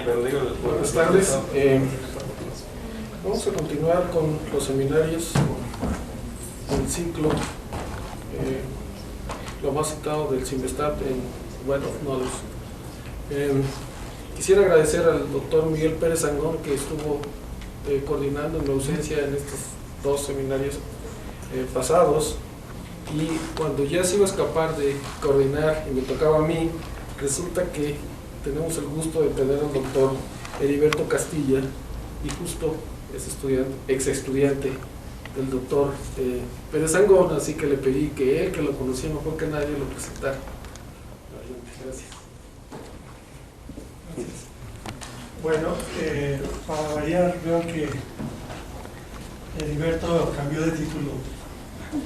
Buenas tardes. Vamos a continuar con los seminarios del ciclo, lo más citado del CIMBESTAB en Web of Knowledge. Quisiera agradecer al doctor Miguel Pérez Angón, que estuvo coordinando en mi ausencia en estos dos seminarios pasados, y cuando ya se iba a escapar de coordinar y me tocaba a mí, resulta que tenemos el gusto de tener al doctor Heriberto Castilla, y justo es ex estudiante del doctor Pérez Angón, así que le pedí que él, que lo conocía mejor que nadie, lo presentara. Gracias. Bueno, para variar, veo que Heriberto cambió de título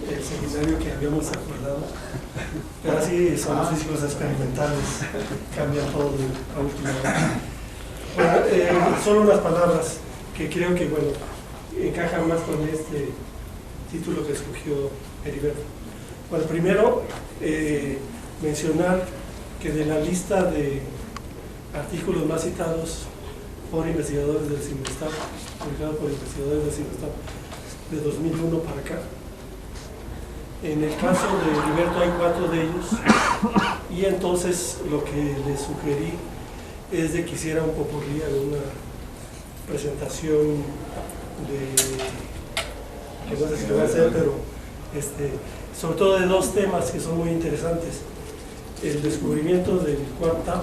el seminario que habíamos acordado, pero así son los físicos experimentales, cambian todo a última hora. Bueno, solo unas palabras que creo que, bueno, encajan más con este título que escogió Heriberto. Bueno, primero, mencionar que de la lista de artículos más citados por investigadores del CIMBESTAB, publicado por investigadores del CIMBESTAB de 2001 para acá, en el caso de Heriberto hay 4 de ellos, y entonces lo que le sugerí es de que hiciera un popurrí de una presentación que no sé si lo voy a hacer, pero sobre todo de 2 temas que son muy interesantes: el descubrimiento del Quark-Tau,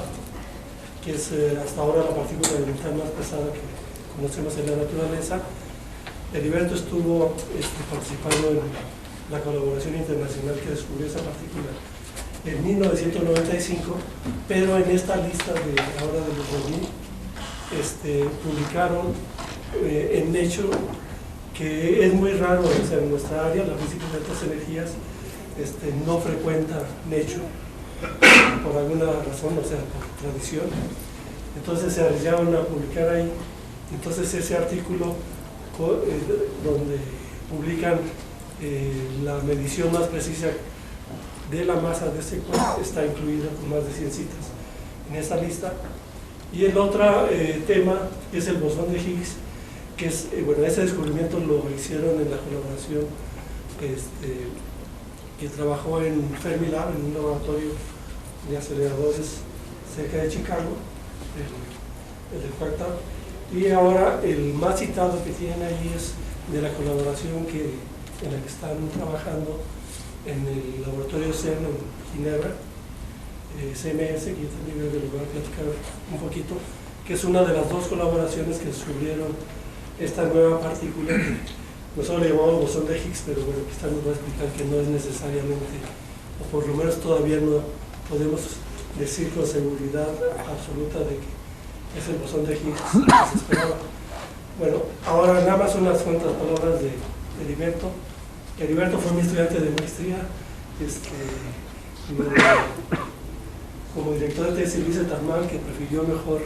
que es hasta ahora la partícula elemental más pesada que conocemos en la naturaleza. Heriberto estuvo participando en la colaboración internacional que descubrió esa partícula en 1995, pero en esta lista de ahora de los 2000 publicaron en Nature, que es muy raro, o sea, en nuestra área, la física de altas energías, no frecuenta Nature por alguna razón, o sea, por tradición. Entonces se arriesgaron a publicar ahí. Entonces ese artículo donde publican la medición más precisa de la masa de este quark está incluida con más de 100 citas en esta lista. Y el otro tema es el bosón de Higgs, que es, bueno, ese descubrimiento lo hicieron en la colaboración que trabajó en Fermilab, en un laboratorio de aceleradores cerca de Chicago, el de Quark-Tau. Y ahora el más citado que tienen ahí es de la colaboración en la que están trabajando en el laboratorio CERN en Ginebra, CMS, que yo también creo que les voy a platicar un poquito, que es una de las 2 colaboraciones que descubrieron esta nueva partícula, que nosotros le llamamos bosón de Higgs, pero bueno, aquí nos va a explicar que no es necesariamente, o por lo menos todavía no podemos decir con seguridad absoluta de que es el bosón de Higgs que se esperaba. Bueno, ahora nada más unas cuantas palabras de Heriberto. Heriberto fue mi estudiante de maestría, como director de tesis hice tan mal que prefirió mejor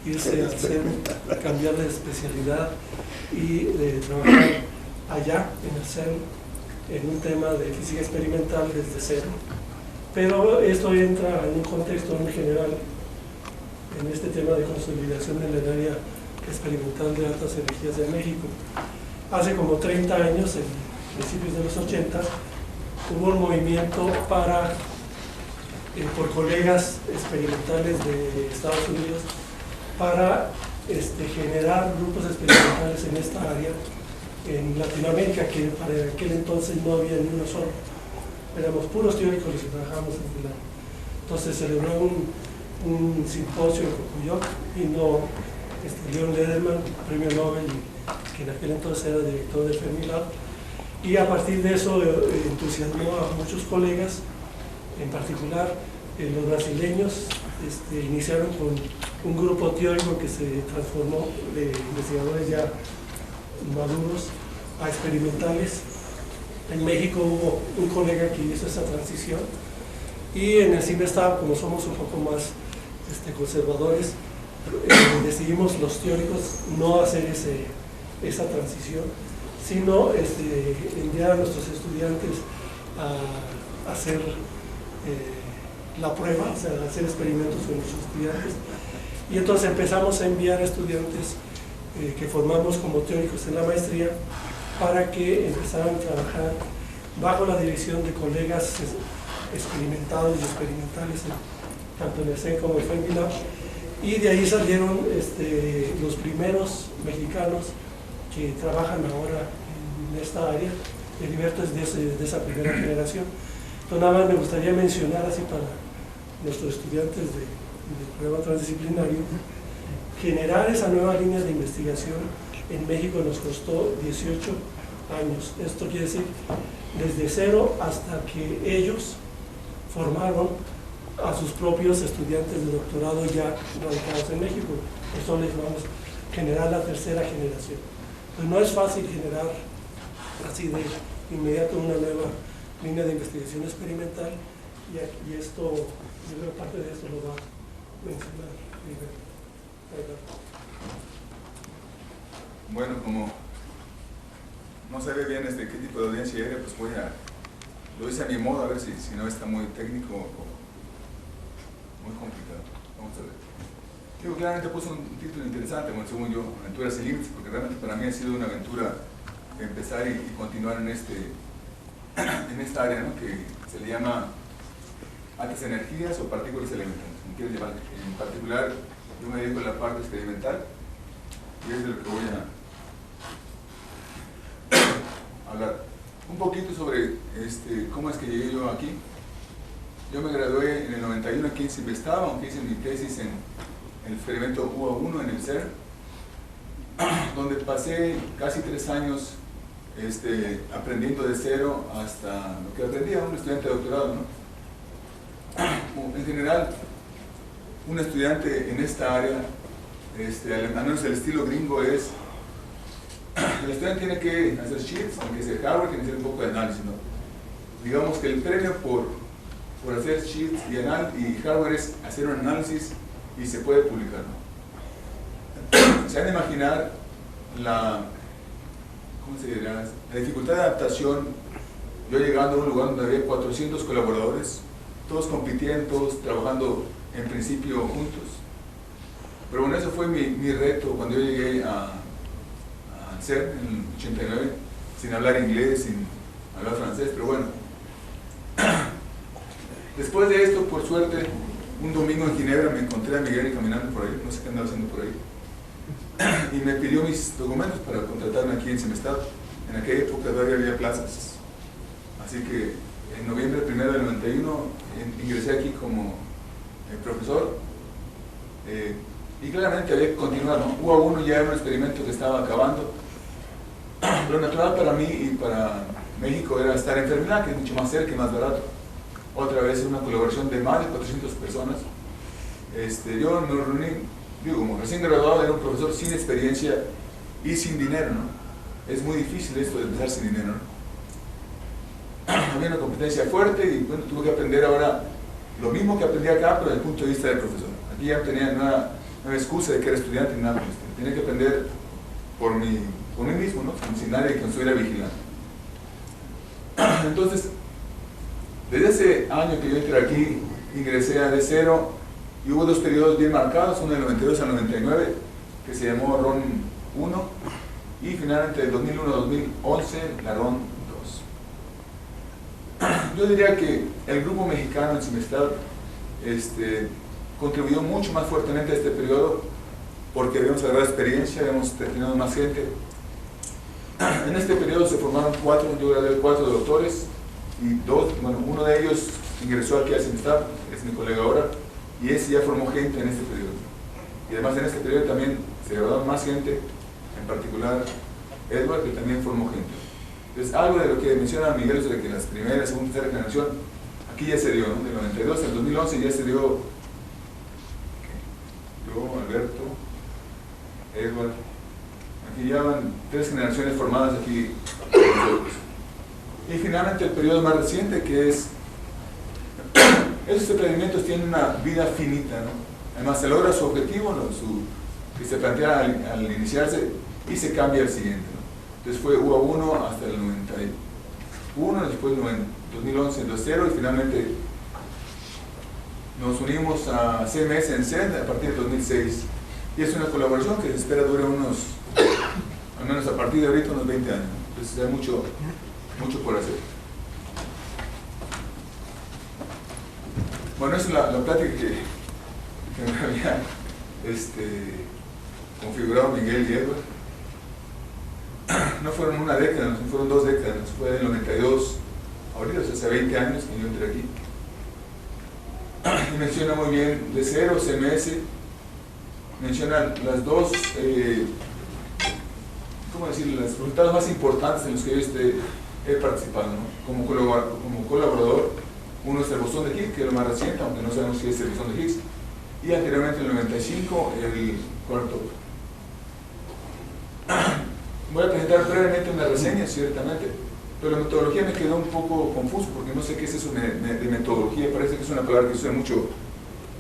irse al CERN, cambiar de especialidad y de trabajar allá en el CERN en un tema de física experimental desde cero. Pero esto entra en un contexto muy general en este tema de consolidación en el área experimental de altas energías de México. Hace como 30 años, en principios de los 80, hubo un movimiento por colegas experimentales de Estados Unidos para generar grupos experimentales en esta área en Latinoamérica, que para aquel entonces no había ni uno solo. Éramos puros teóricos los que trabajábamos en el área. Entonces se celebró un simposio en Cocuyoc, vino Leon Lederman, premio Nobel, que en aquel entonces era director del Fermilab, y a partir de eso entusiasmó a muchos colegas, en particular los brasileños. Iniciaron con un grupo teórico que se transformó de investigadores ya maduros a experimentales. En México hubo un colega que hizo esa transición, y en el CIMBESTAB, como somos un poco más conservadores, decidimos los teóricos no hacer esa transición, sino enviar a nuestros estudiantes a hacer la prueba, o sea, hacer experimentos con nuestros estudiantes, Y entonces empezamos a enviar estudiantes que formamos como teóricos en la maestría para que empezaran a trabajar bajo la dirección de colegas experimentados y experimentales, tanto en el CEN como en el FEMILAB, y de ahí salieron los primeros mexicanos que trabajan ahora en esta área. Heriberto es de esa primera generación. Entonces nada más me gustaría mencionar así para nuestros estudiantes del programa transdisciplinario, generar esa nueva línea de investigación en México nos costó 18 años. Esto quiere decir desde cero hasta que ellos formaron a sus propios estudiantes de doctorado ya radicados en México. Eso les vamos a generar la tercera generación. Pues no es fácil generar así de inmediato una nueva línea de investigación experimental y esto, yo creo que parte de esto lo va a mencionar Heriberto. Bueno, como no sabe bien qué tipo de audiencia era, pues lo hice a mi modo, a ver si no está muy técnico o muy complicado. Vamos a ver. Digo, claramente puse un título interesante, bueno, según yo, Aventuras sin Límites, porque realmente para mí ha sido una aventura empezar y continuar en esta área, ¿no?, que se le llama altas energías o partículas elementales. Como quieres llamar. En particular, yo me dedico a la parte experimental y es de lo que voy a hablar. Un poquito sobre cómo es que llegué yo aquí. Yo me gradué en el 91 aquí en Simvestab, aunque hice mi tesis en el experimento UA1 en el CERN, donde pasé casi 3 años aprendiendo de cero hasta lo que aprendía un estudiante de doctorado, ¿no? En general, un estudiante en esta área, al menos el estilo gringo es, el estudiante tiene que hacer sheets, aunque sea hardware, tiene que hacer un poco de análisis, ¿no? Digamos que el premio por hacer sheets y hardware es hacer un análisis y se puede publicar, ¿no? Se han de imaginar ¿cómo se dirá? La dificultad de adaptación. Yo llegando a un lugar donde había 400 colaboradores, todos compitiendo, todos trabajando en principio juntos. Pero bueno, eso fue mi reto cuando yo llegué a CERN en el 89, sin hablar inglés, sin hablar francés, pero bueno. Después de esto, por suerte, un domingo en Ginebra me encontré a Miguel caminando por ahí, no sé qué andaba haciendo por ahí, y me pidió mis documentos para contratarme aquí en Simvestab. En aquella época todavía había plazas, así que en noviembre 1 del 91 ingresé aquí como profesor, y claramente había que continuar, ¿no? UA1 ya era un experimento que estaba acabando. Lo natural para mí y para México era estar en Fermilab, que es mucho más cerca y más barato. Otra vez una colaboración de más de 400 personas. Yo me reuní, digo, como recién graduado, era un profesor sin experiencia y sin dinero, ¿no? Es muy difícil esto de empezar sin dinero, ¿no? Había una competencia fuerte y bueno, tuve que aprender ahora lo mismo que aprendí acá, pero desde el punto de vista del profesor. Aquí ya tenía una excusa de que era estudiante y nada, tenía que aprender por mí mismo, ¿no? Sin nadie que me estuviera vigilando. Entonces, desde ese año que yo entré aquí, ingresé a D0 y hubo 2 periodos bien marcados, uno del 92 al 99, que se llamó RON 1, y finalmente del 2001 a 2011, la RON 2. Yo diría que el grupo mexicano en Simvestab contribuyó mucho más fuertemente a este periodo porque habíamos agarrado experiencia, habíamos tenido más gente. En este periodo se formaron 4, yo gradué 4 doctores y 2, bueno, uno de ellos ingresó aquí a Simvestab, es mi colega ahora, y ese ya formó gente en este periodo. Y además en este periodo también se graduaron más gente, en particular Edward, que también formó gente. Entonces, algo de lo que menciona Miguel es de que las primeras, segunda y tercera generación, aquí ya se dio, ¿no? Del 92 al 2011 ya se dio yo, Alberto, Edward, aquí ya van 3 generaciones formadas aquí con nosotros. Y finalmente el periodo más reciente, que es, esos emprendimientos tienen una vida finita, ¿no? Además se logra su objetivo, ¿no? Que se plantea al iniciarse y se cambia al siguiente, ¿no? Entonces fue UA1 hasta el 91, después 2011 el 2.0 y finalmente Nos unimos a CMS en CEN a partir de 2006 y es una colaboración que se espera dure unos, al menos a partir de ahorita, unos 20 años. Entonces hay mucho por hacer. Bueno, esa es la plática que me había configurado Miguel y Edward. No fueron una década, no fueron 2 décadas, fue en el 92, ahorita hace 20 años que yo entré aquí. Y menciona muy bien de cero CMS, menciona las dos, ¿cómo decirlo?, los resultados más importantes en los que yo he participado, ¿no? Como colaborador. Uno es el bosón de Higgs, que es lo más reciente, aunque no sabemos si es el bosón de Higgs, y anteriormente en el 95 el cuarto. Voy a presentar brevemente una reseña, ciertamente, pero la metodología me quedó un poco confuso porque no sé qué es eso de metodología. Parece que es una palabra que se usa mucho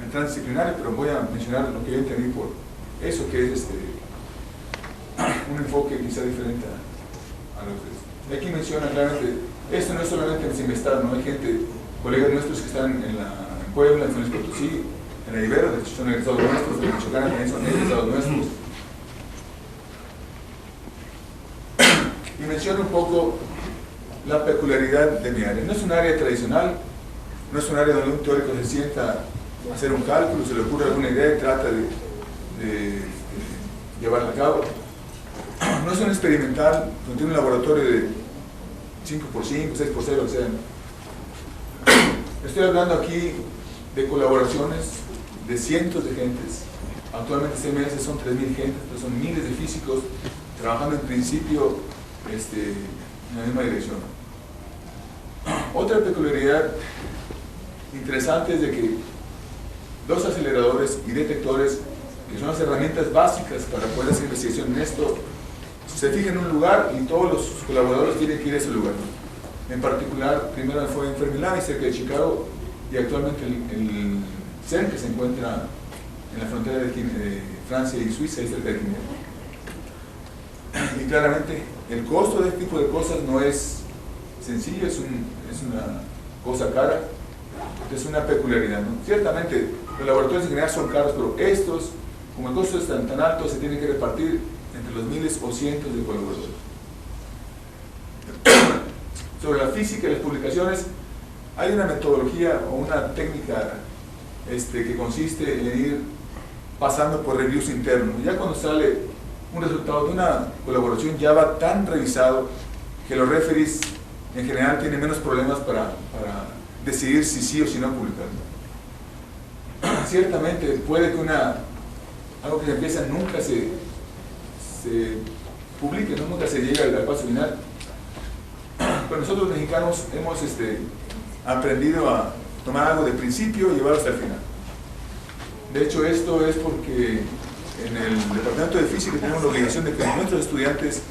en transdisciplinario, pero voy a mencionar lo que yo entendí por eso, que es un enfoque quizá diferente a lo que es. Aquí menciona claramente, esto no es solamente en Simvestab, ¿no? Hay gente, colegas nuestros que están en Puebla, en San Luis Potosí, en la Ibero, de hecho son egresados nuestros, en Michoacán también son egresados nuestros. Y menciona un poco la peculiaridad de mi área. No es un área tradicional, no es un área donde un teórico se sienta a hacer un cálculo, se le ocurre alguna idea y trata de llevarla a cabo. No es un experimental donde tiene un laboratorio de 5x5, 6x0, o sea. Estoy hablando aquí de colaboraciones de cientos de gentes. Actualmente CMS son 3.000 gentes, pero son miles de físicos trabajando en principio en la misma dirección. Otra peculiaridad interesante es de que los aceleradores y detectores, que son las herramientas básicas para poder hacer investigación en esto, se fijan en un lugar y todos los colaboradores tienen que ir a ese lugar. En particular, primero fue en Fermilab, cerca de Chicago, y actualmente el CERN, que se encuentra en la frontera de Francia y Suiza, ahí cerca de Ginebra. Y claramente, el costo de este tipo de cosas no es sencillo, es una cosa cara, es una peculiaridad, ¿no? Ciertamente, los laboratorios en general son caros, pero estos, como el costo es tan alto, se tiene que repartir entre los miles o cientos de colaboradores. Sobre la física y las publicaciones, hay una metodología o una técnica que consiste en ir pasando por reviews internos. Ya cuando sale un resultado de una colaboración ya va tan revisado que los referees en general tienen menos problemas para decidir si sí o si no publicar. Ciertamente puede que algo que se empieza nunca se publique, ¿no? Nunca se llega al paso final. Pero nosotros los mexicanos hemos aprendido a tomar algo de principio y llevarlo hasta el final. De hecho, esto es porque en el departamento de física tenemos la obligación de que nuestros estudiantes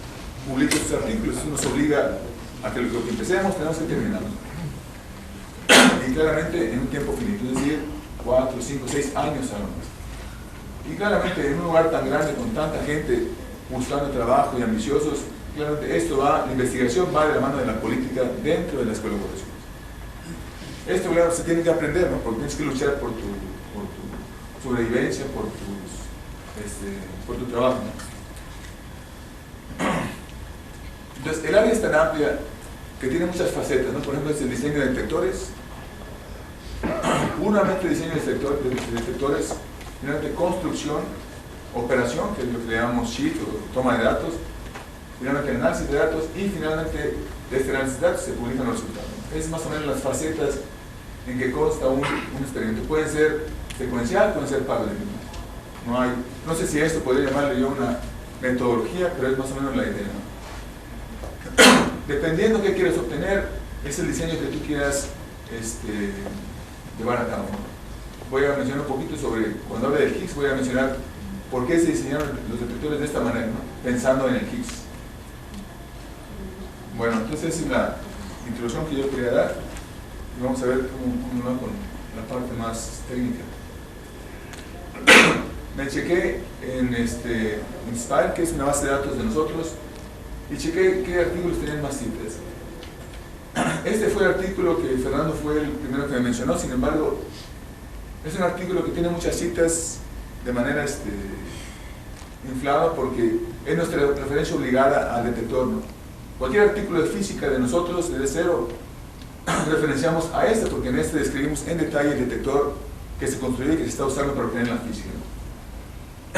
publiquen sus artículos. Eso nos obliga a que lo que empecemos tenemos que terminarlo. Y claramente en un tiempo finito, es decir, 4, 5, 6 años a lo más. Y claramente en un lugar tan grande con tanta gente buscando trabajo y ambiciosos, claramente la investigación va de la mano de la política dentro de las colaboraciones. Esto, claro, se tiene que aprender, ¿no? Porque tienes que luchar por tu sobrevivencia, por tu trabajo, ¿no? Entonces, el área es tan amplia que tiene muchas facetas, ¿no? Por ejemplo, es el diseño de detectores, puramente diseño de detectores, finalmente construcción, operación, que es lo que le llamamos sheet o toma de datos, finalmente análisis de datos y finalmente de este análisis de datos se publican los resultados. Es más o menos las facetas en que consta un experimento. Pueden ser secuencial, pueden ser paralelo. No sé si esto podría llamarle yo una metodología, pero es más o menos la idea, ¿no? Dependiendo de qué quieres obtener, es el diseño que tú quieras llevar a cabo. Voy a mencionar un poquito sobre, cuando hable del Higgs, voy a mencionar por qué se diseñaron los detectores de esta manera, ¿no? Pensando en el Higgs. Bueno, entonces esa es la introducción que yo quería dar y vamos a ver cómo va con la parte más técnica. Me chequé en Inspire, que es una base de datos de nosotros, y chequé qué artículos tenían más citas. Este fue el artículo que Fernando fue el primero que me mencionó, sin embargo, Es un artículo que tiene muchas citas de manera inflada porque es nuestra referencia obligada al detector, ¿no? Cualquier artículo de física de nosotros, desde cero, referenciamos a este porque en este describimos en detalle el detector que se construyó y que se está usando para obtener la física, ¿no?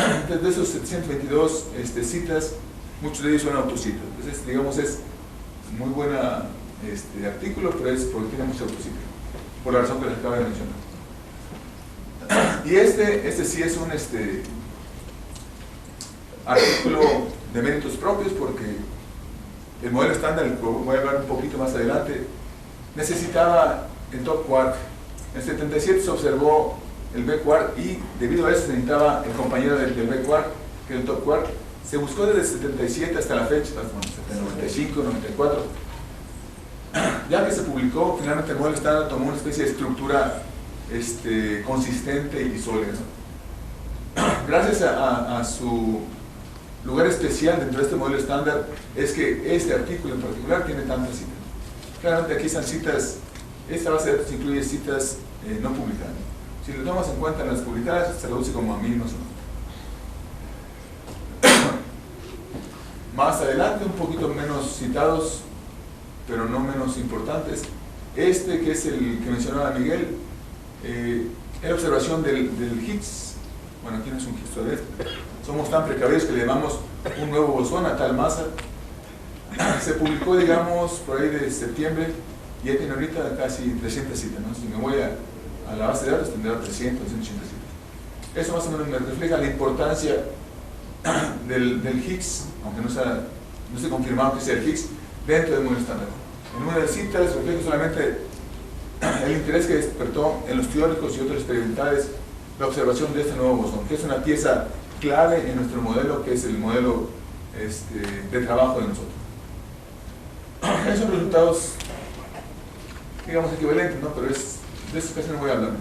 Entonces, de esos 722 citas, muchos de ellos son autocitas. Entonces, digamos, es muy buen artículo, pero es porque tiene mucha autocita, por la razón que les acabo de mencionar. Y este sí es un artículo de méritos propios porque el modelo estándar, el que voy a hablar un poquito más adelante, necesitaba el top quark. En el 77 se observó el B quark y debido a eso se necesitaba el compañero del B quark, que es el top quark. Se buscó desde el 77 hasta la fecha, hasta el 95, 94. Ya que se publicó, finalmente el modelo estándar tomó una especie de estructura consistente y sólida. Gracias a su lugar especial dentro de este modelo estándar es que este artículo en particular tiene tantas citas. Claramente aquí están citas, esta base de datos incluye citas no publicadas. Si lo tomas en cuenta en las publicadas, se reduce como a 1000 más o menos. Más adelante, un poquito menos citados, pero no menos importantes, que es el que mencionaba Miguel, es la observación del Higgs. Bueno, aquí no es un Higgs todavía. Somos tan precavidos que le llamamos un nuevo bosón a tal masa. Se publicó, digamos, por ahí de septiembre, y ya tiene ahorita casi 300 citas, ¿no? Si me voy a la base de datos, tendrá 300, 280 citas. Eso más o menos me refleja la importancia del Higgs, aunque no se confirmado que sea el Higgs, dentro del modelo estándar. El número de citas refleja solamente el interés que despertó en los teóricos y otros experimentales la observación de este nuevo bosón, que es una pieza clave en nuestro modelo, que es el modelo de trabajo de nosotros. Esos resultados, digamos, equivalentes, ¿no? Pero de eso casi no voy a hablar.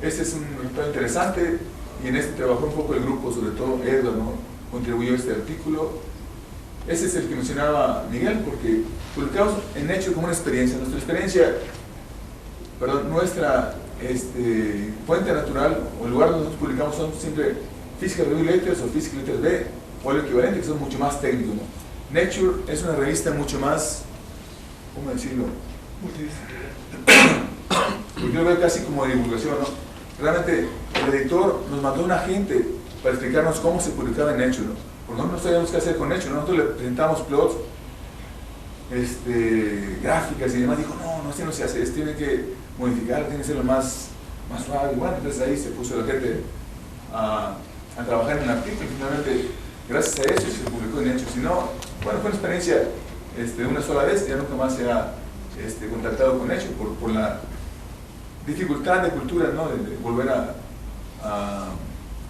Este es un resultado interesante y en este trabajó un poco el grupo, sobre todo Edward, ¿no? Contribuyó a este artículo. Ese es el que mencionaba Miguel, porque publicamos en Nature como una experiencia. Nuestra fuente natural, o el lugar donde nosotros publicamos, son siempre Physical Review Letters o Physical Letters B, o el equivalente, que son mucho más técnicos, ¿no? Nature es una revista mucho más, ¿cómo decirlo? Porque yo lo veo casi como de divulgación, ¿no? Realmente el editor nos mandó un agente para explicarnos cómo se publicaba en Nature, ¿no? Porque nosotros no sabíamos qué hacer con Nature, ¿no? Nosotros le presentamos plots, gráficas y demás. Dijo, no, así no se hace, tiene que modificar, tiene que ser lo más suave. Y bueno, entonces ahí se puso la gente a trabajar en el artículo y finalmente, gracias a eso, se publicó en Nature. Si no, bueno, fue una experiencia de una sola vez, ya nunca más se ha contactado con Nature por la dificultad de cultura, ¿no? De volver a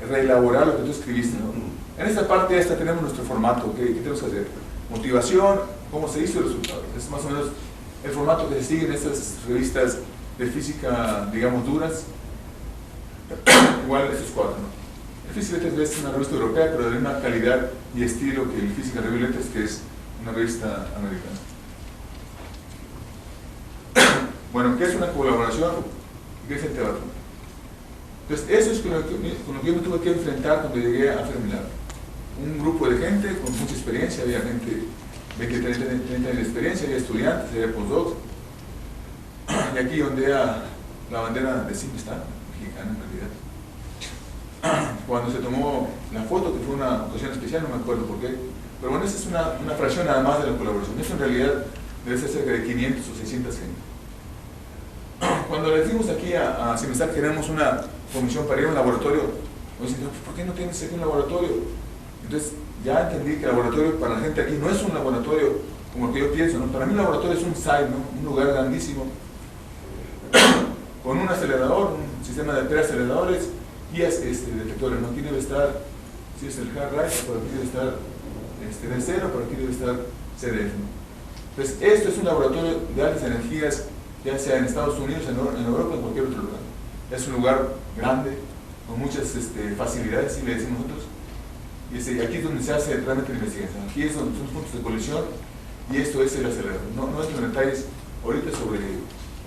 reelaborar lo que tú escribiste, ¿no? En esta parte tenemos nuestro formato. ¿Qué tenemos que hacer? Motivación, cómo se hizo el resultado. Es más o menos el formato que se sigue en estas revistas de física, digamos, duras. Igual estos cuatro, ¿no? El Physical Letters es una revista europea, pero de una calidad y estilo que el Physical Review Letters, que es una revista americana. Bueno, ¿qué es una colaboración? ¿Qué es el teatro? Entonces, eso es con lo que yo me tuve que enfrentar cuando llegué a Fermilab. Un grupo de gente con mucha experiencia, había gente de que 30 años de experiencia, había estudiantes, había postdocs. Y aquí ondea la bandera de Simstar, mexicana en realidad. Cuando se tomó la foto, que fue una ocasión especial, no me acuerdo por qué, pero bueno, esa es una fracción nada más de la colaboración. Eso en realidad debe ser cerca de 500 o 600 gente. Cuando le decimos aquí a Simstar que queremos una comisión para ir a un laboratorio, nos dicen, ¿por qué no tienes aquí un laboratorio? Entonces ya entendí que el laboratorio para la gente aquí no es un laboratorio como el que yo pienso, ¿no? Para mí el laboratorio es un site, ¿no? Un lugar grandísimo con un acelerador, un sistema de preaceleradores y detectores, ¿no? Aquí debe estar, si es el hard drive, por aquí debe estar D0, por aquí debe estar CDF, ¿no? Entonces esto es un laboratorio de altas energías, ya sea en Estados Unidos, en Europa, en cualquier otro lugar. Es un lugar grande, con muchas facilidades, si le decimos nosotros. Y aquí es donde se hace realmente la investigación. Aquí es donde son los puntos de colisión y esto es el acelerador. No entro en detalles ahorita sobre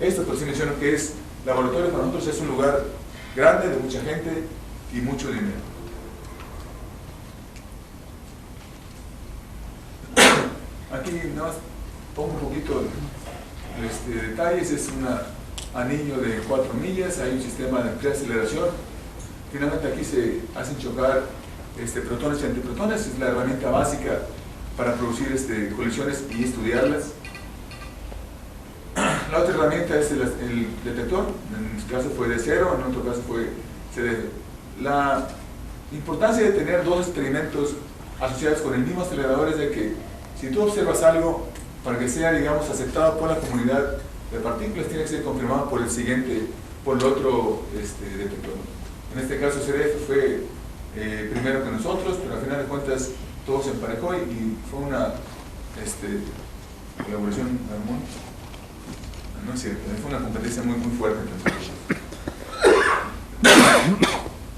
esto, pero sí menciono que es laboratorio para nosotros es un lugar grande, de mucha gente y mucho dinero. Aquí nada más pongo un poquito detalles. Es un anillo de 4 millas, hay un sistema de preaceleración. Finalmente aquí se hacen chocar protones y antiprotones, es la herramienta básica para producir colisiones y estudiarlas. La otra herramienta es el detector, en este caso fue de cero, en otro caso fue CDF. La importancia de tener dos experimentos asociados con el mismo acelerador es de que si tú observas algo, para que sea, digamos, aceptado por la comunidad de partículas, tiene que ser confirmado por el siguiente, por el otro detector. En este caso CDF fue primero que nosotros, pero al final de cuentas todo se emparejó y fue una colaboración armónica. No es cierto, fue una competencia muy fuerte entre nosotros.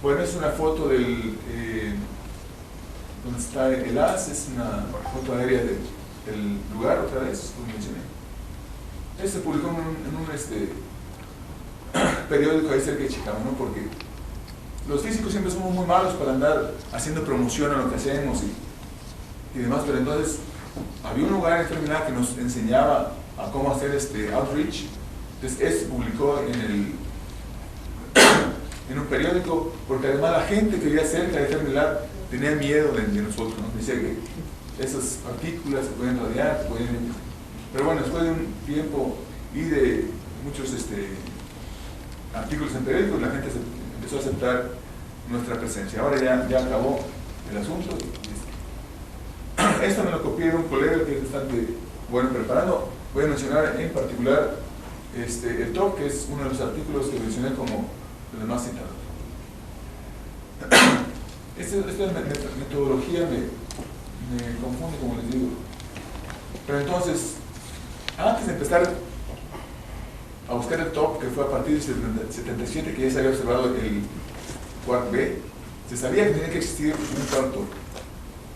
Bueno, es una foto del donde está el AS, es una foto aérea del lugar, otra vez, como mencioné. Se publicó en un periódico ahí cerca de Chicago, ¿no? Porque los físicos siempre somos muy malos para andar haciendo promoción a lo que hacemos y demás, pero entonces había un lugar en enfermedad que nos enseñaba a cómo hacer outreach. Entonces se publicó en un periódico, porque además la gente que vivía cerca de enfermedad tenía miedo de nosotros, ¿no? Decía que esas partículas se pueden radiar, pero bueno, después de un tiempo y de muchos artículos en periódicos, la gente empezó a aceptar nuestra presencia. Ahora ya acabó el asunto. Esto me lo copié de un colega que es bastante bueno preparando. Voy a mencionar en particular el TOP, que es uno de los artículos que mencioné como los más citados. Esta metodología me confunde, como les digo. Pero entonces, antes de empezar a buscar el TOP, que fue a partir del 77, que ya se había observado el Quark B, se sabía que tenía que existir un TOP.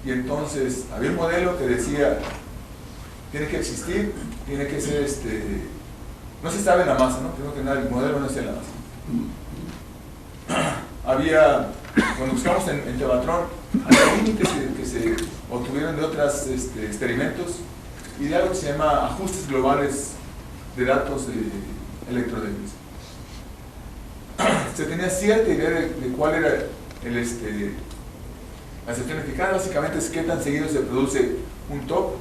Y entonces había un modelo que decía, tiene que existir, tiene que ser no se sabe la masa, ¿no? Primero que nada, el modelo no sé la masa. Había, cuando buscamos en Tevatron, había límites que se obtuvieron de otros experimentos y de algo que se llama ajustes globales de datos electrodébiles. Se tenía cierta idea de cuál era la excepción eficaz. Básicamente es qué tan seguido se produce un TOP.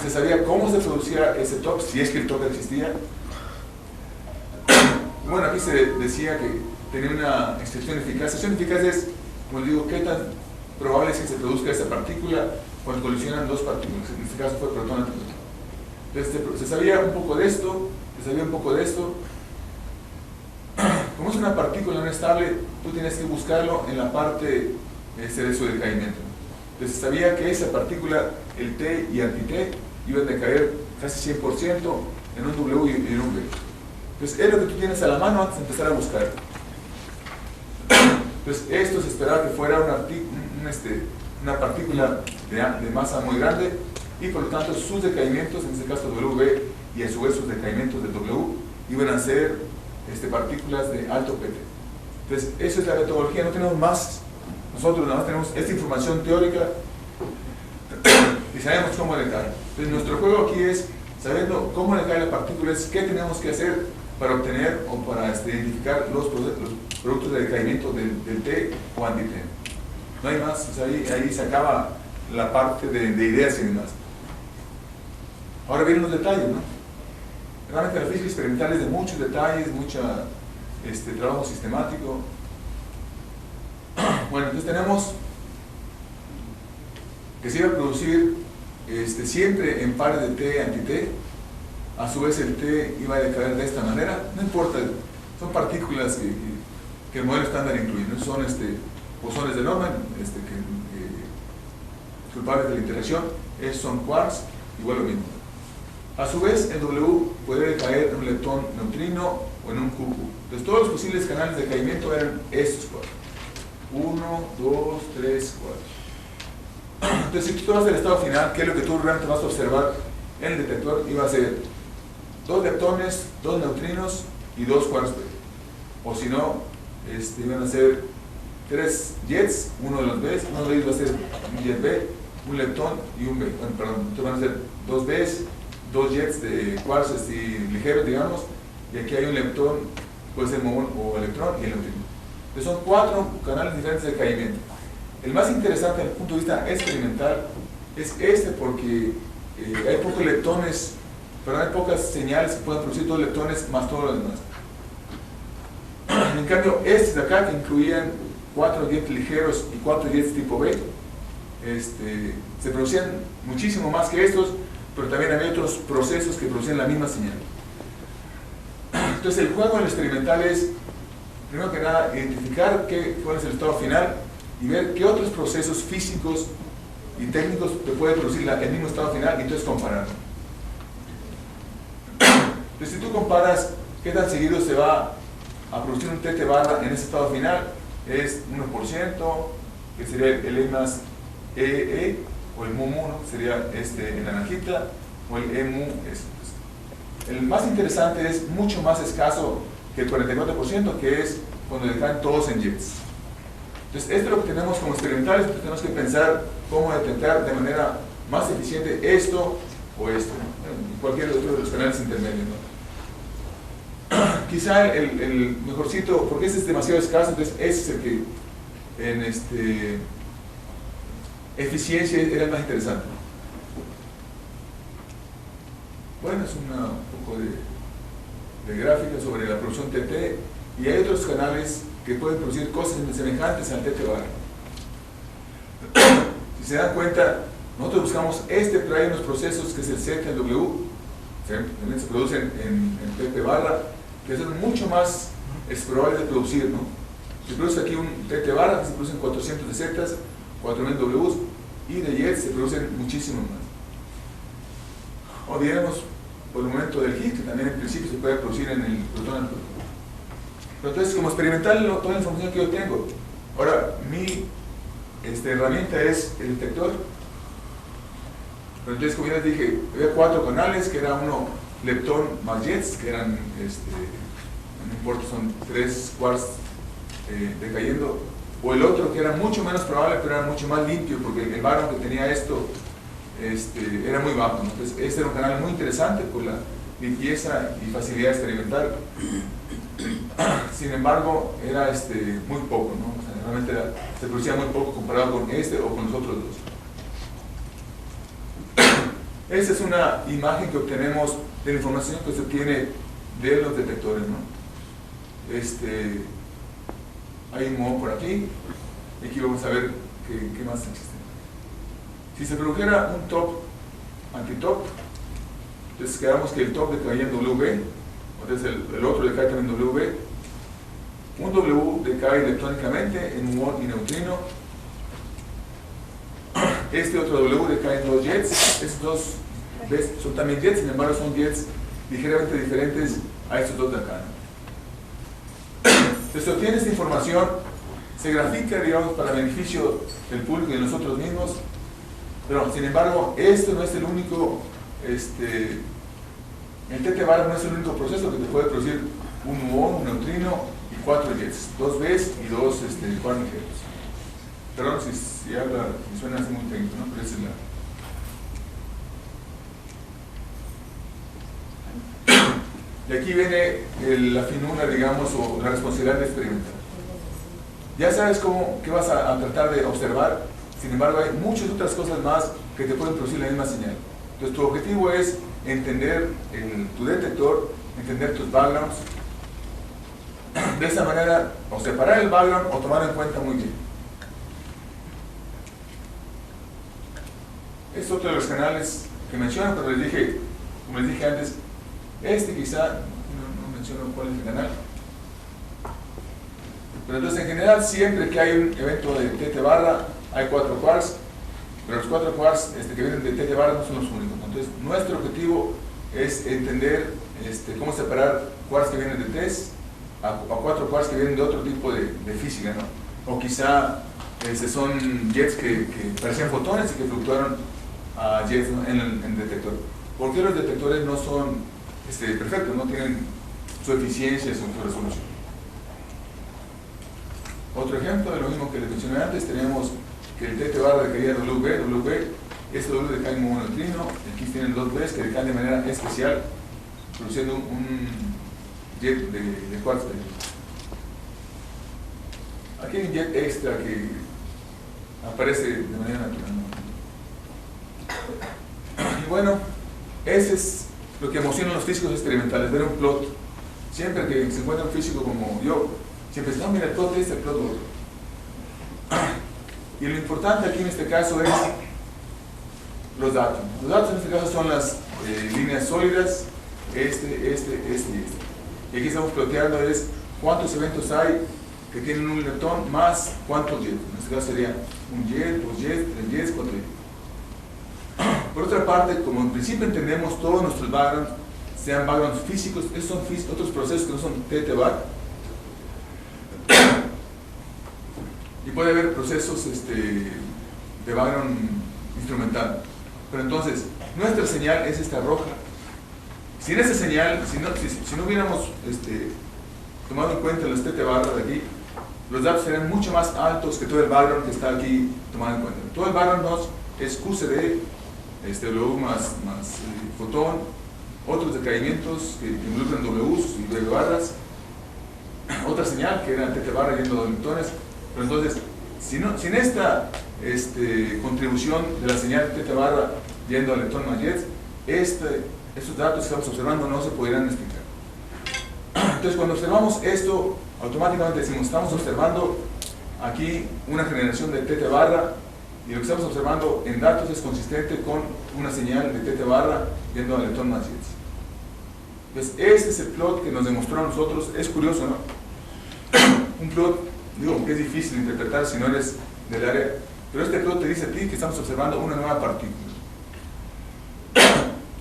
Se sabía cómo se producía ese TOP, si es que el TOP existía. Bueno, aquí se decía que tenía una excepción eficaz. La excepción eficaz es, como digo, qué tan probable es que se produzca esa partícula cuando colisionan dos partículas. En este caso fue protón antiprotón. Entonces se sabía un poco de esto, se sabía un poco de esto. Como es una partícula no estable, tú tienes que buscarlo en la parte de su decaimiento. Entonces se sabía que esa partícula, el T y anti-T, iban a decaer casi 100% en un W y en un B. Entonces es lo que tú tienes a la mano antes de empezar a buscar. Entonces esto se esperaba que fuera una partícula de masa muy grande y por lo tanto sus decaimientos, en este caso WB y a su vez sus decaimientos de W, iban a ser partículas de alto PT. Entonces esa es la metodología, no tenemos más. Nosotros nada más tenemos esta información teórica y sabemos cómo decae. Entonces nuestro juego aquí es, sabiendo cómo decae la partícula, es qué tenemos que hacer para obtener o para identificar los productos de decaimiento del T o anti-T. No hay más, o sea, ahí se acaba la parte de ideas y demás. Ahora vienen los detalles, ¿no? Realmente la física experimental es de muchos detalles, mucho trabajo sistemático. Bueno, entonces tenemos que se iba a producir siempre en pares de T anti-T. A su vez el T iba a decaer de esta manera. No importa, son partículas que el modelo estándar incluye, ¿no? Son bosones de Norman, culpables de la interacción, son quarks, igual lo mismo. A su vez el W puede decaer en un leptón neutrino o en un QQ. Entonces todos los posibles canales de decaimiento eran estos cuatro. 1, 2, 3, 4. Entonces si tú vas al estado final, ¿qué es lo que tú realmente vas a observar en el detector? Iba a ser 2 leptones, 2 neutrinos y 2 quarks B. O si no, iban a ser 3 jets, uno de los Bs, uno de ellos va a ser un jet B, un leptón y un B. Bueno, perdón, entonces van a ser 2 Bs, 2 jets de quarks ligeros, digamos, y aquí hay un leptón, puede ser muón o electrón y el neutrino. Entonces son 4 canales diferentes de caimiento. El más interesante desde el punto de vista experimental es porque hay pocos leptones, pero hay pocas señales que puedan producir 2 leptones más todo lo demás. En cambio, estos de acá, que incluían 4 jets ligeros y 4 jets tipo B, se producían muchísimo más que estos, pero también había otros procesos que producían la misma señal. Entonces el juego en lo experimental es, primero que nada, identificar cuál es el estado final y ver qué otros procesos físicos y técnicos te puede producir el mismo estado final y entonces compararlo. Entonces si tú comparas qué tan seguido se va a producir un TT barra en ese estado final, es 1%, que sería el E más EE, o el MUM1, sería en naranjita, o el EMU. El más interesante es mucho más escaso que el 44%, que es cuando dejan todos en jets. Entonces, esto es lo que tenemos como experimentales, porque tenemos que pensar cómo detectar de manera más eficiente esto o esto, ¿no? Y cualquier otro de los canales intermedios, ¿no? Quizá el mejorcito, porque este es demasiado escaso, entonces ese es el que en eficiencia era el más interesante. Bueno, es un poco de gráfica sobre la producción TT, y hay otros canales que pueden producir cosas semejantes al TT bar. Si se dan cuenta, nosotros buscamos pero hay unos procesos que es el Z, el W, también se producen en TT barra, que son mucho más probables de producir, ¿no? Se produce aquí un TT barra, que se producen 400 de Zetas, 4000 Ws, y de jets se producen muchísimos más. O diremos por el momento del Higgs, que también en principio se puede producir en el protón. Pero entonces, como experimental, toda la información que yo tengo. Ahora, mi herramienta es el detector. Pero entonces, como ya les dije, había 4 canales, que era uno leptón más jets, que eran, no importa, son 3 quarks decayendo, o el otro que era mucho menos probable, pero era mucho más limpio, porque el barón que tenía esto era muy bajo, ¿no? Entonces, este era un canal muy interesante por la limpieza y facilidad experimental. Sin embargo, era muy poco, ¿no? O sea, realmente se producía muy poco comparado con o con los otros dos. Esta es una imagen que obtenemos de la información que se obtiene de los detectores, ¿no? Hay un muón por aquí, y aquí vamos a ver qué más existe. Si se produjera un top anti-top, entonces quedamos que el top decaía en WB, entonces el otro decae también en WB, un W decae electrónicamente en muón y neutrino, este otro W decae en 2 jets, estos dos son también jets, sin embargo son jets ligeramente diferentes a estos dos de acá, ¿no? Entonces se obtiene esta información, se grafica, digamos, para beneficio del público y de nosotros mismos, pero sin embargo, esto no es el único, el TT bar no es el único proceso que te puede producir un muón, un neutrino y 4 jets, 2 Bs y 2 quarks ligeros. Perdón si habla, me suena así muy técnico, ¿no? Pero esa es Y aquí viene la finura, digamos, o la responsabilidad de experimentar. Ya sabes qué vas a tratar de observar, sin embargo hay muchas otras cosas más que te pueden producir la misma señal. Entonces tu objetivo es entender tu detector, entender tus backgrounds, de esa manera o separar el background o tomarlo en cuenta muy bien. Es otro de los canales que menciono, pero como les dije antes, quizá, no menciono cuál es el canal. Pero entonces en general siempre que hay un evento de TT barra hay 4 quarks, pero los 4 quarks que vienen de TT barra no son los únicos. Entonces nuestro objetivo es entender cómo separar quarks que vienen de TES a 4 quarks que vienen de otro tipo de física, ¿no? O quizá son jets que parecían fotones y que fluctuaron a jets, ¿no? en el detector. ¿Por qué los detectores no son perfectos, no tienen su eficiencia y su resolución. Otro ejemplo de lo mismo que les mencioné antes, tenemos que el TT barra requería W, este W decae en mononeutrino, aquí tienen dos Bs que decaen de manera especial, produciendo un jet de cuarzo. Aquí hay un jet extra que aparece de manera natural. Y bueno, ese es lo que emociona a los físicos experimentales, ver un plot. Siempre que se encuentra un físico como yo, siempre dice, no, mira, el plot este, el plot otro. Y lo importante aquí en este caso es los datos. Los datos en este caso son las líneas sólidas, este. Y aquí estamos ploteando es cuántos eventos hay que tienen un leptón más cuántos jets. En este caso sería un jet, dos jets, tres jets, cuatro jets. Por otra parte, como en principio entendemos todos nuestros backgrounds, sean backgrounds físicos, esos son otros procesos que no son TT-bar. Y puede haber procesos de background instrumental. Pero entonces, nuestra señal es esta roja. Sin esa señal, si no hubiéramos tomado en cuenta los TT-bar de aquí, los datos serían mucho más altos que todo el background que está aquí tomado en cuenta. Todo el background es QCD, W más fotón, otros decaimientos que involucran Ws y W barras, otra señal que era TT barra yendo a 2 leptones. Pero entonces, sin esta contribución de la señal TT barra yendo a leptón más jets, estos datos que estamos observando no se podrían explicar. Entonces, cuando observamos esto, automáticamente decimos, estamos observando aquí una generación de TT barra, y lo que estamos observando en datos es consistente con una señal de TT barra yendo a leptón más jets. Entonces, este es el plot que nos demostró a nosotros. Es curioso, ¿no? Un plot, digo, que es difícil de interpretar si no eres del área, pero este plot te dice a ti que estamos observando una nueva partícula.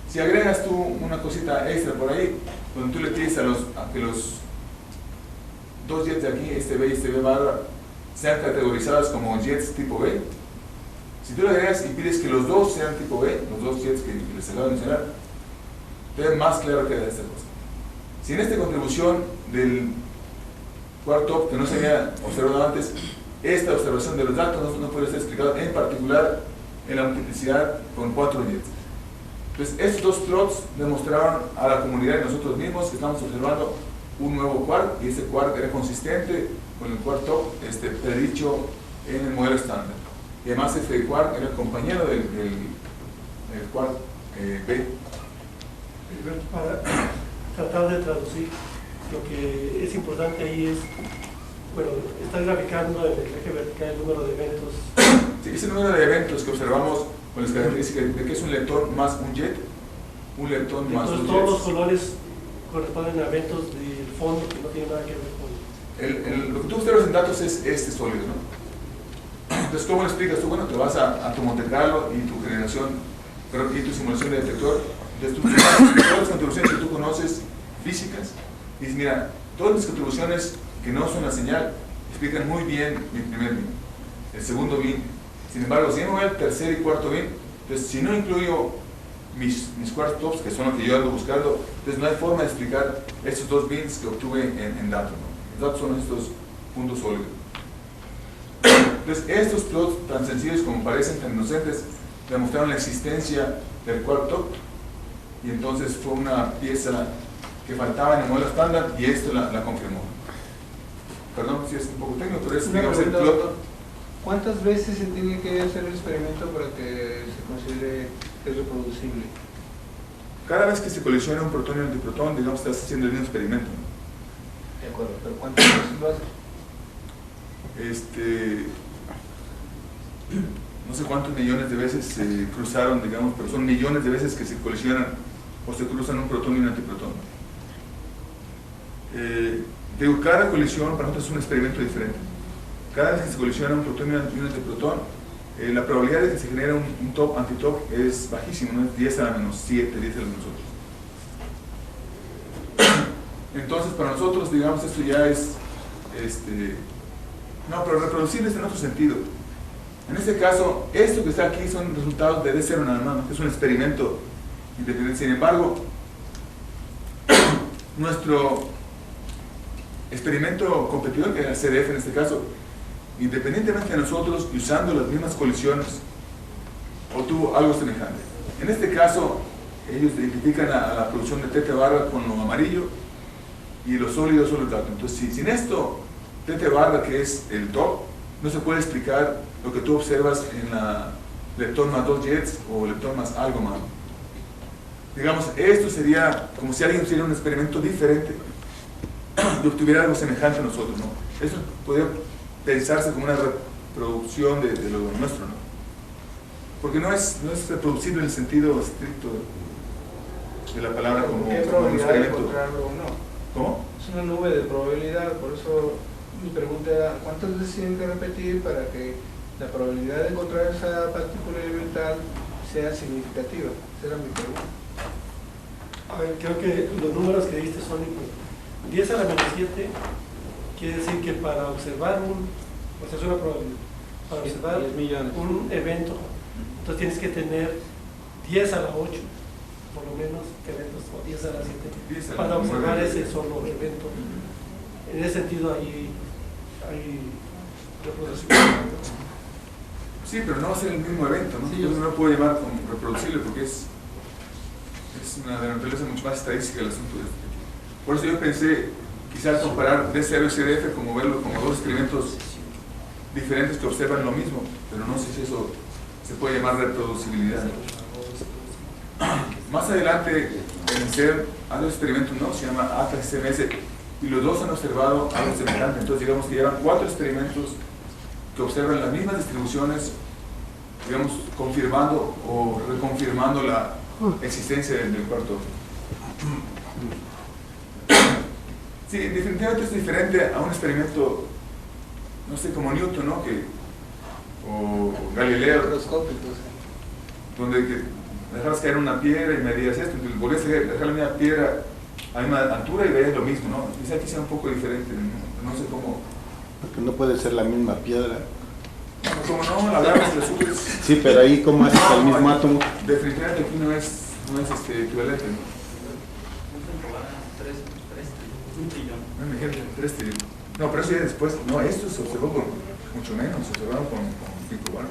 Si agregas tú una cosita extra por ahí, donde tú le pides a que los dos jets de aquí, este B y este B barra, sean categorizados como jets tipo B, si tú le agregas y pides que los dos sean tipo B, los dos jets que les acabo de mencionar, te ve más claro que esta cosa. Sin esta contribución del quark top que no se había observado antes, esta observación de los datos no puede ser explicada, en particular en la multiplicidad con 4 jets. Entonces, estos dos plots demostraron a la comunidad y nosotros mismos que estamos observando un nuevo quark, y ese quark era consistente con el quark top predicho en el modelo estándar. Y además este quark era el compañero del quark B. Para tratar de traducir, lo que es importante ahí es, bueno, está graficando en el eje vertical el número de eventos. Sí, ese número de eventos que observamos con las características de que es un leptón más un jet, un leptón más entonces, un todos jet. los colores corresponden a eventos del fondo que no tienen nada que ver con... Lo que tú observas en datos es este sólido, ¿no? Entonces, ¿cómo lo explicas tú? Bueno, te vas a tu Monte Carlo y tu generación, y tu simulación de detector. Entonces, todas las contribuciones que tú conoces, físicas, y dices, mira, todas mis contribuciones que no son la señal, explican muy bien mi primer bin, el segundo bin. Sin embargo, si me voy al tercer y cuarto bin, entonces si no incluyo mis quark tops, que son los que yo ando buscando, entonces no hay forma de explicar estos dos bins que obtuve en datos, ¿no? Los datos son estos puntos sólidos. Entonces, estos plots tan sencillos como parecen, tan inocentes, demostraron la existencia del quark top, y entonces fue una pieza que faltaba en el modelo estándar, y esto la confirmó. Perdón si es un poco técnico, pero es, digamos, el plot. ¿Cuántas veces se tiene que hacer el experimento para que se considere que es reproducible? Cada vez que se colisiona un protón y un antiprotón, digamos, estás haciendo el mismo experimento, ¿no? De acuerdo, pero ¿cuántas veces lo hace? No sé cuántos millones de veces se cruzaron, digamos, pero son millones de veces que se colisionan o se cruzan un protón y un antiprotón. Cada colisión para nosotros es un experimento diferente. Cada vez que se colisiona un protón y un antiprotón, la probabilidad de que se genere un top antitop es bajísima, ¿no? Es 10 a la menos 7, 10 a la menos 8. Entonces, para nosotros, digamos, esto ya es no, pero reproducible es en otro sentido. En este caso, esto que está aquí son resultados de D0 nada más, ¿no? Es un experimento independiente. Sin embargo, nuestro experimento competidor, que era el CDF en este caso, independientemente de nosotros y usando las mismas colisiones, obtuvo algo semejante. En este caso, ellos identifican a la producción de tete barra con lo amarillo y los sólidos son los datos. Entonces, sin esto, tete barra, que es el top, no se puede explicar lo que tú observas en la leptón más 2 jets o leptón más algo más. Digamos, esto sería como si alguien hiciera un experimento diferente y obtuviera algo semejante a nosotros, ¿no? Eso podría pensarse como una reproducción de lo nuestro, ¿no? Porque no es reproducible en el sentido estricto de la palabra como ¿Qué un probabilidad de experimento. encontrarlo o no? ¿Cómo? Es una nube de probabilidad, por eso mi pregunta era, ¿cuántas veces tienen que repetir para que la probabilidad de encontrar esa partícula elemental sea significativa? Esa era mi pregunta. A ver, creo que los números que diste son 10 a la menos 7, quiere decir que para observar pues es una probabilidad, para observar 10 millones. un evento, entonces tienes que tener 10 a la 8, por lo menos, eventos, o 10 a la 7, 10 a la para observar 9. ese solo evento. En ese sentido, hay reproducibilidad, ¿no? Sí, pero no va a ser el mismo evento, ¿no? Sí, Yo no lo puedo llamar como reproducible porque es una de naturaleza mucho más estadística el asunto de este. Por eso yo pensé, quizás comparar DCR y CDF como verlo como dos experimentos diferentes que observan lo mismo, pero no sé si eso se puede llamar reproducibilidad. Más adelante, en el CER, hay dos experimentos, ¿no? Se llama ATA-CMS, y los dos han observado algo semejante. Entonces, digamos que llevan 4 experimentos que observan las mismas distribuciones, digamos, confirmando o reconfirmando la existencia del cuarto. Sí, definitivamente es diferente a un experimento, no sé, como Newton, ¿no? O Galileo, Microscópicos. donde que dejabas caer una piedra y medías esto, entonces volvías a dejar la misma piedra a la misma altura y veías lo mismo, ¿no? Quizá aquí sea un poco diferente, no sé cómo. Porque no puede ser la misma piedra. Como no, la verdad es que subes. Sí, pero ahí como haces el mismo átomo. Definitivamente aquí no es equivalente, ¿no? No, me dijeron 3 trillones. No, pero eso ya después, no, esto se observó con mucho menos, se observaron con 5 barras.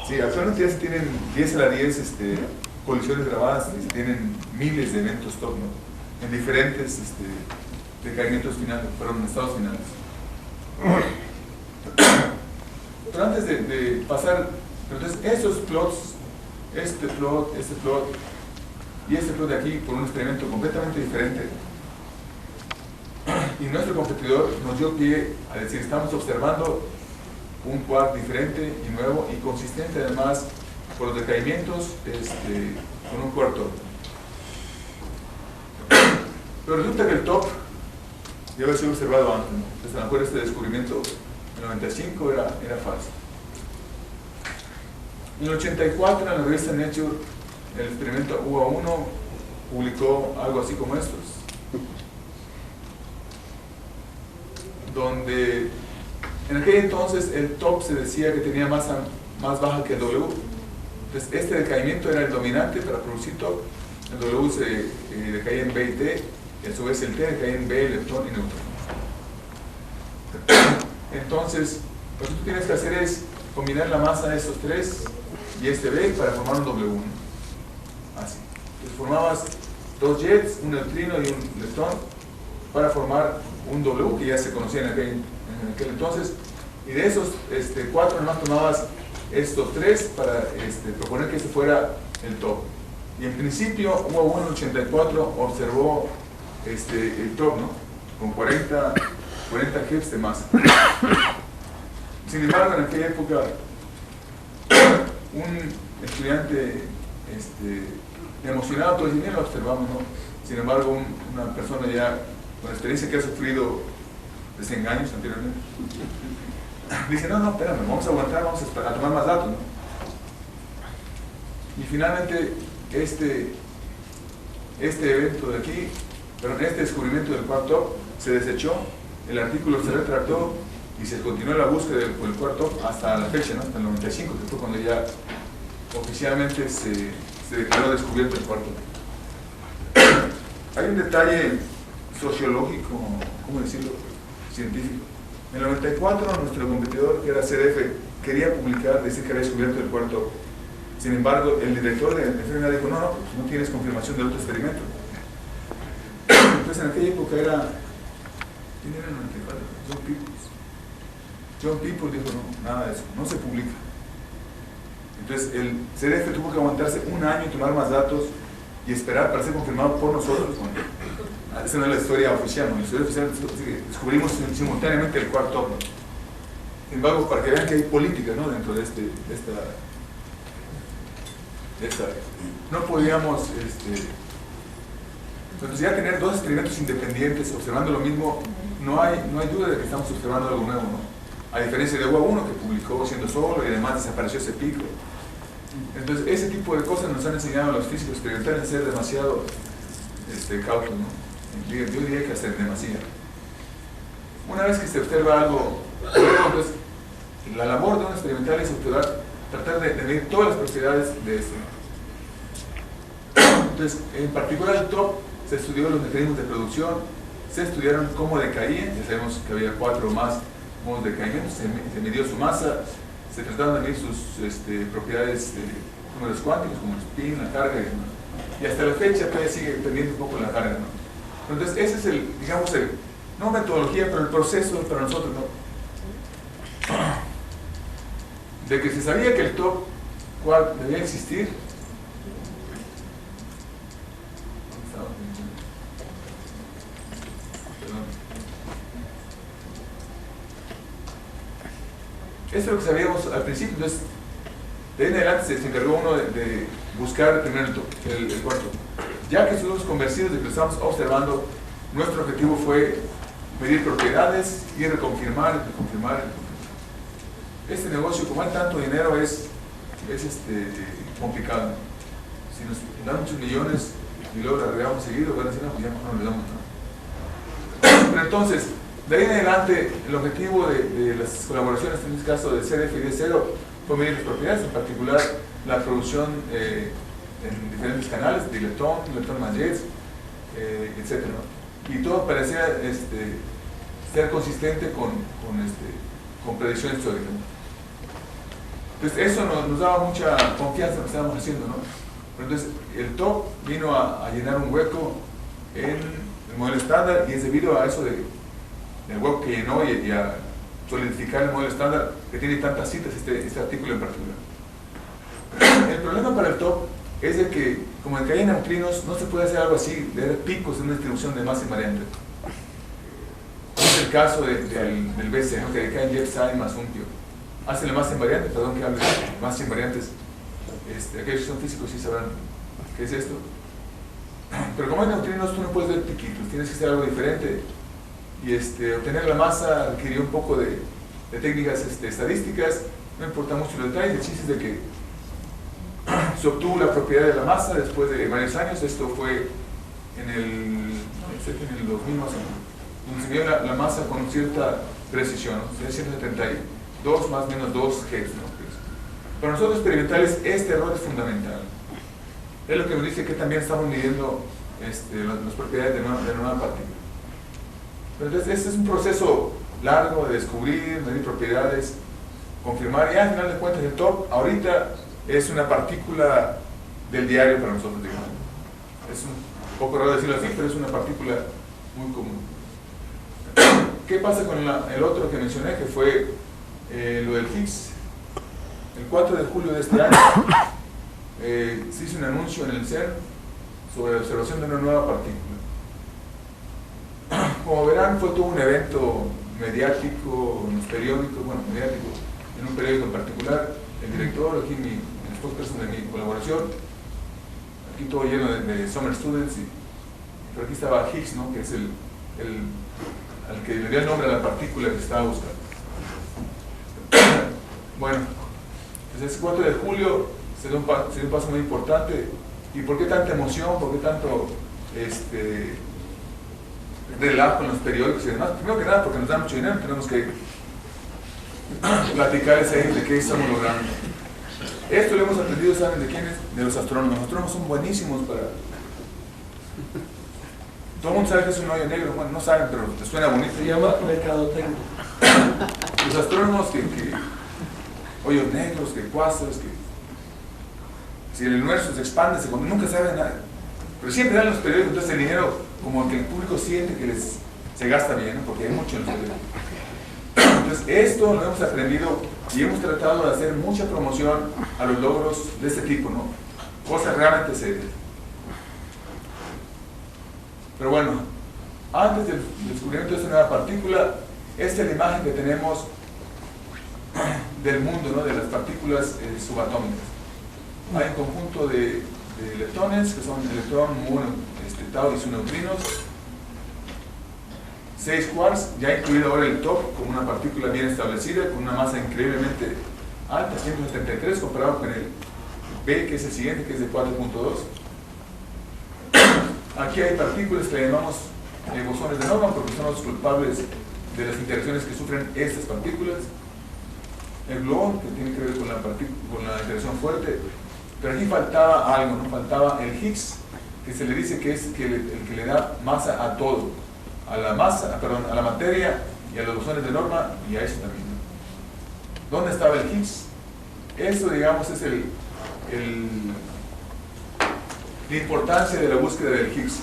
Sí, actualmente ya se tienen 10 a la 10 colisiones grabadas y se tienen miles de eventos top, ¿no? En diferentes decaimientos finales, fueron estados finales. Pero antes de pasar, entonces estos plots, este plot y este plot de aquí, por un experimento completamente diferente, y nuestro competidor nos dio pie a decir, estamos observando un quark diferente y nuevo y consistente además por los decaimientos con un cuarto. Pero resulta que el top ya había sido observado antes, ¿no? Entonces a lo mejor este descubrimiento en el 95 era falso. En el 84 en la revista Nature el experimento UA1 publicó algo así como estos, donde en aquel entonces el top se decía que tenía masa más baja que el W. Entonces este decaimiento era el dominante para producir top. El W se decaía en B y T, y a su vez el T decaía en B, electrón y neutrón. Entonces, lo que tú tienes que hacer es combinar la masa de estos 3 y este B para formar un W1. Así. Entonces formabas 2 jets, un neutrino y un electrón para formar un W que ya se conocía en aquel entonces, y de esos 4 nomás tomabas estos 3 para proponer que este fuera el top. Y en principio UA1 en el 84 observó el top, ¿no? Con 40 Hz de masa. Sin embargo, en aquella época un estudiante emocionado, todo bien lo observamos, ¿no? Sin embargo, una persona ya con experiencia que ha sufrido desengaños anteriormente dice, no, espérame, vamos a aguantar, vamos a tomar más datos, ¿no? Y finalmente este evento de aquí, este descubrimiento del quark top se desechó, el artículo se retractó y se continuó la búsqueda del quark top hasta la fecha, ¿no? Hasta el 95, que fue cuando ya oficialmente se declaró descubierto el quark top. hay un detalle sociológico, ¿cómo decirlo? Científico. En el 94 nuestro competidor, que era CDF, quería publicar, decir que había descubierto el cuarto. Sin embargo, el director de FMA dijo, no, pues no tienes confirmación del otro experimento. Entonces en aquella época era, ¿quién era el 94? John Peoples. John Peoples dijo, no, nada de eso, no se publica. Entonces el CDF tuvo que aguantarse un año y tomar más datos y esperar para ser confirmado por nosotros. Bueno, esa no es la historia oficial, ¿no? La historia oficial es que descubrimos simultáneamente el cuarto. ¿No? Sin embargo, para que vean que hay política, ¿no? Dentro de esta no podíamos entonces ya tener dos experimentos independientes observando lo mismo, no hay duda de que estamos observando algo nuevo, ¿no? A diferencia de UA1 que publicó siendo solo y además desapareció ese pico. Entonces ese tipo de cosas nos han enseñado a los físicos experimentales a ser demasiado cautos, ¿no? Yo diría que hasta demasiado. Una vez que se observa algo, pues, la labor de un experimental es observar, tratar de medir todas las propiedades de esto. Entonces, en particular el TOP se estudió los mecanismos de producción, se estudiaron cómo decaían, ya sabemos que había 4 o más modos de decaimiento, se midió su masa, se trataron de medir sus propiedades números cuánticos como el spin, la carga y hasta la fecha todavía sigue dependiendo un poco de la carga, ¿no? Entonces ese es el, digamos, no metodología, pero el proceso para nosotros, ¿no? De que se sabía que el top cual debía existir. Esto es lo que sabíamos al principio. Entonces, de ahí en adelante se encargó uno de buscar primero el cuarto. Ya que estuvimos convencidos de que lo estábamos observando, nuestro objetivo fue medir propiedades y reconfirmar. Este negocio, como hay tanto dinero, es complicado. Si nos dan muchos millones y luego la regamos seguido, van a decir, no, pues ya no le damos nada. Pero entonces, de ahí en adelante, el objetivo de las colaboraciones, en este caso de CDF y de Cero, fue medir las propiedades, en particular la producción en diferentes canales, diletón Magets, etc. Y todo parecía ser consistente con predicción histórica. Entonces eso nos daba mucha confianza en lo que estábamos haciendo, ¿no? Pero entonces el TOP vino a llenar un hueco en el modelo estándar y es debido a eso del hueco que llenó y a solidificar el modelo estándar que tiene tantas citas este artículo en particular. El problema para el TOP es de que como decaen neutrinos no se puede hacer algo así, de picos en una distribución de masa invariante. Es el caso del BC, ¿no? Que decaen jet psi más un pio. Hace la masa invariante, perdón que hable de masas invariantes. Aquellos que son físicos sí sabrán qué es esto. Pero como hay neutrinos, tú no puedes ver piquitos, tienes que hacer algo diferente. Y obtener la masa requirió un poco de técnicas estadísticas, no importa mucho los detalles, el chiste es de que se obtuvo la propiedad de la masa después de varios años. Esto fue en el 2000 más o menos, donde se vio la masa con cierta precisión, ¿no? 172 más o menos 2 G, ¿no? Para nosotros experimentales este error es fundamental. Es lo que nos dice que también estamos midiendo las propiedades de la nueva partícula. Pero entonces este es un proceso largo de descubrir, medir propiedades, confirmar, y al final de cuentas el TOP ahorita es una partícula del diario para nosotros, digamos. Es un poco raro decirlo así, pero es una partícula muy común. ¿Qué pasa con el otro que mencioné, que fue lo del Higgs? El 4 de julio de este año se hizo un anuncio en el CERN sobre la observación de una nueva partícula. Como verán, fue todo un evento mediático, en los periódicos, bueno, mediático, en un periódico en particular. El director, aquí el spokesperson de mi colaboración, aquí todo lleno de summer students, pero aquí estaba Higgs, ¿no? Que es al que le dio el nombre a la partícula que estaba buscando. Bueno, entonces el 4 de julio se dio un paso muy importante. ¿Y por qué tanta emoción? ¿Por qué tanto relajo en los periódicos y demás? Primero que nada porque nos dan mucho dinero, tenemos que platicarles a ellos de qué estamos logrando. Esto lo hemos aprendido, ¿saben de quiénes? De los astrónomos. Los astrónomos son buenísimos Todo el mundo sabe que es un hoyo negro, bueno, no saben, pero te suena bonito. Se llama mercadotecnia. Los astrónomos que hoyos negros, que cuásaros, que si el universo se expande, nunca saben nada. Pero siempre dan los periódicos, entonces el dinero, como que el público siente que se gasta bien, ¿no? Porque hay mucho en los periódicos. Entonces, esto lo hemos aprendido y hemos tratado de hacer mucha promoción a los logros de este tipo, ¿no? Cosas realmente serias. Pero bueno, antes del descubrimiento de esta nueva partícula, esta es la imagen que tenemos del mundo, ¿no? De las partículas subatómicas. Hay un conjunto de leptones, que son electrón, muón, tau y sus neutrinos. 6 quarks, ya incluido ahora el top como una partícula bien establecida, con una masa increíblemente alta, 173, comparado con el B, que es el siguiente, que es de 4.2. Aquí hay partículas que le llamamos bosones de norma, porque son los culpables de las interacciones que sufren estas partículas. El gluón, que tiene que ver con la interacción fuerte. Pero aquí faltaba algo, ¿no? Faltaba el Higgs, que se le dice que es el que le da masa a todo, a la materia y a los bosones de norma y a eso también, ¿no? ¿Dónde estaba el Higgs? Eso, digamos, es la importancia de la búsqueda del Higgs.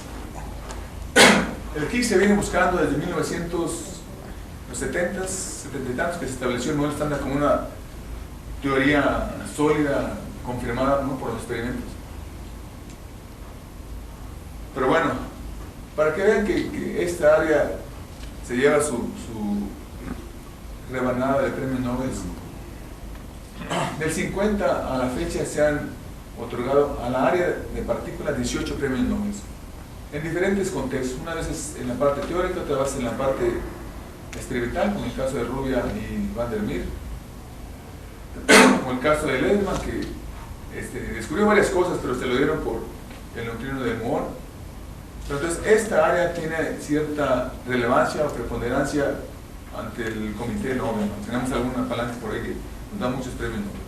El Higgs se viene buscando desde 1970, 70 y tantos, que se estableció el modelo estándar como una teoría sólida, confirmada, ¿no? Por los experimentos. Pero bueno, para que vean que esta área se lleva su rebanada de premios Nobel, del 50 a la fecha se han otorgado a la área de partículas 18 premios Nobel en diferentes contextos. Una vez es en la parte teórica, otra vez en la parte experimental, como el caso de Rubia y Van der Meer, como el caso de Lederman, que descubrió varias cosas, pero se lo dieron por el neutrino de muón. Pero entonces esta área tiene cierta relevancia o preponderancia ante el comité Nobel. Tenemos alguna palanca por ahí que nos da muchos premios Nobel.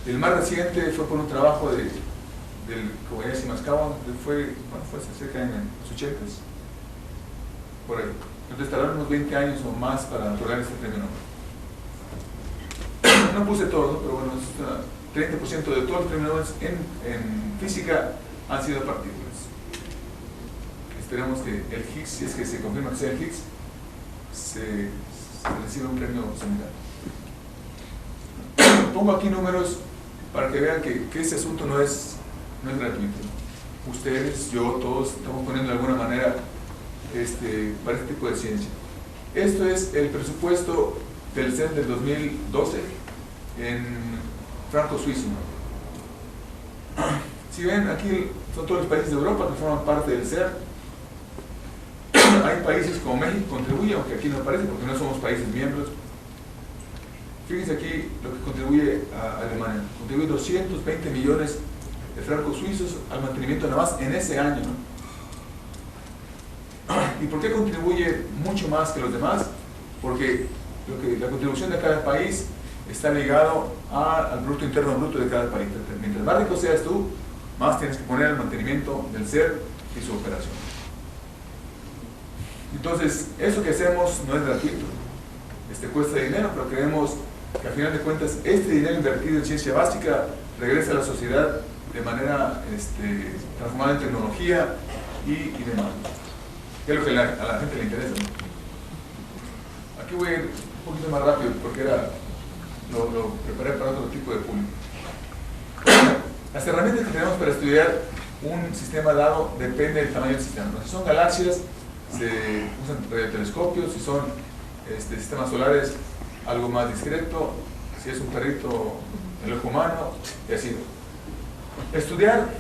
El más reciente fue por un trabajo del Kobayashi Maskawa, fue cerca de los 80s, por ahí. Entonces tardaron unos 20 años o más para otorgar este premio Nobel. No puse todo, pero bueno, 30% de todos los premios Nobel en física han sido partículas. Esperemos que el Higgs, si es que se confirma que sea el Higgs, se reciba un premio similar. Pongo aquí números para que vean que ese asunto no es gratuito. Ustedes, yo, todos estamos poniendo de alguna manera para este tipo de ciencia. Esto es el presupuesto del CERN del 2012 en franco suizo. Si ven, aquí son todos los países de Europa que forman parte del CERN. Hay países como México que contribuyen, aunque aquí no aparece porque no somos países miembros. Fíjense aquí lo que contribuye a Alemania. Contribuye 220 millones de francos suizos al mantenimiento nada más en ese año, ¿no? ¿Y por qué contribuye mucho más que los demás? Porque la contribución de cada país está ligado al Producto Interno Bruto de cada país. Mientras más rico seas tú, más tienes que poner el mantenimiento del CERN y su operación. Entonces, eso que hacemos no es gratuito. Cuesta dinero, pero creemos que al final de cuentas este dinero invertido en ciencia básica regresa a la sociedad de manera transformada en tecnología y demás. Que es lo que a la gente le interesa, ¿no? Aquí voy a ir un poquito más rápido porque lo preparé para otro tipo de público. Las herramientas que tenemos para estudiar un sistema dado depende del tamaño del sistema. Si son galaxias, se usan radiotelescopios. Si son sistemas solares, algo más discreto. Si es un perrito, el ojo humano, y así. Estudiar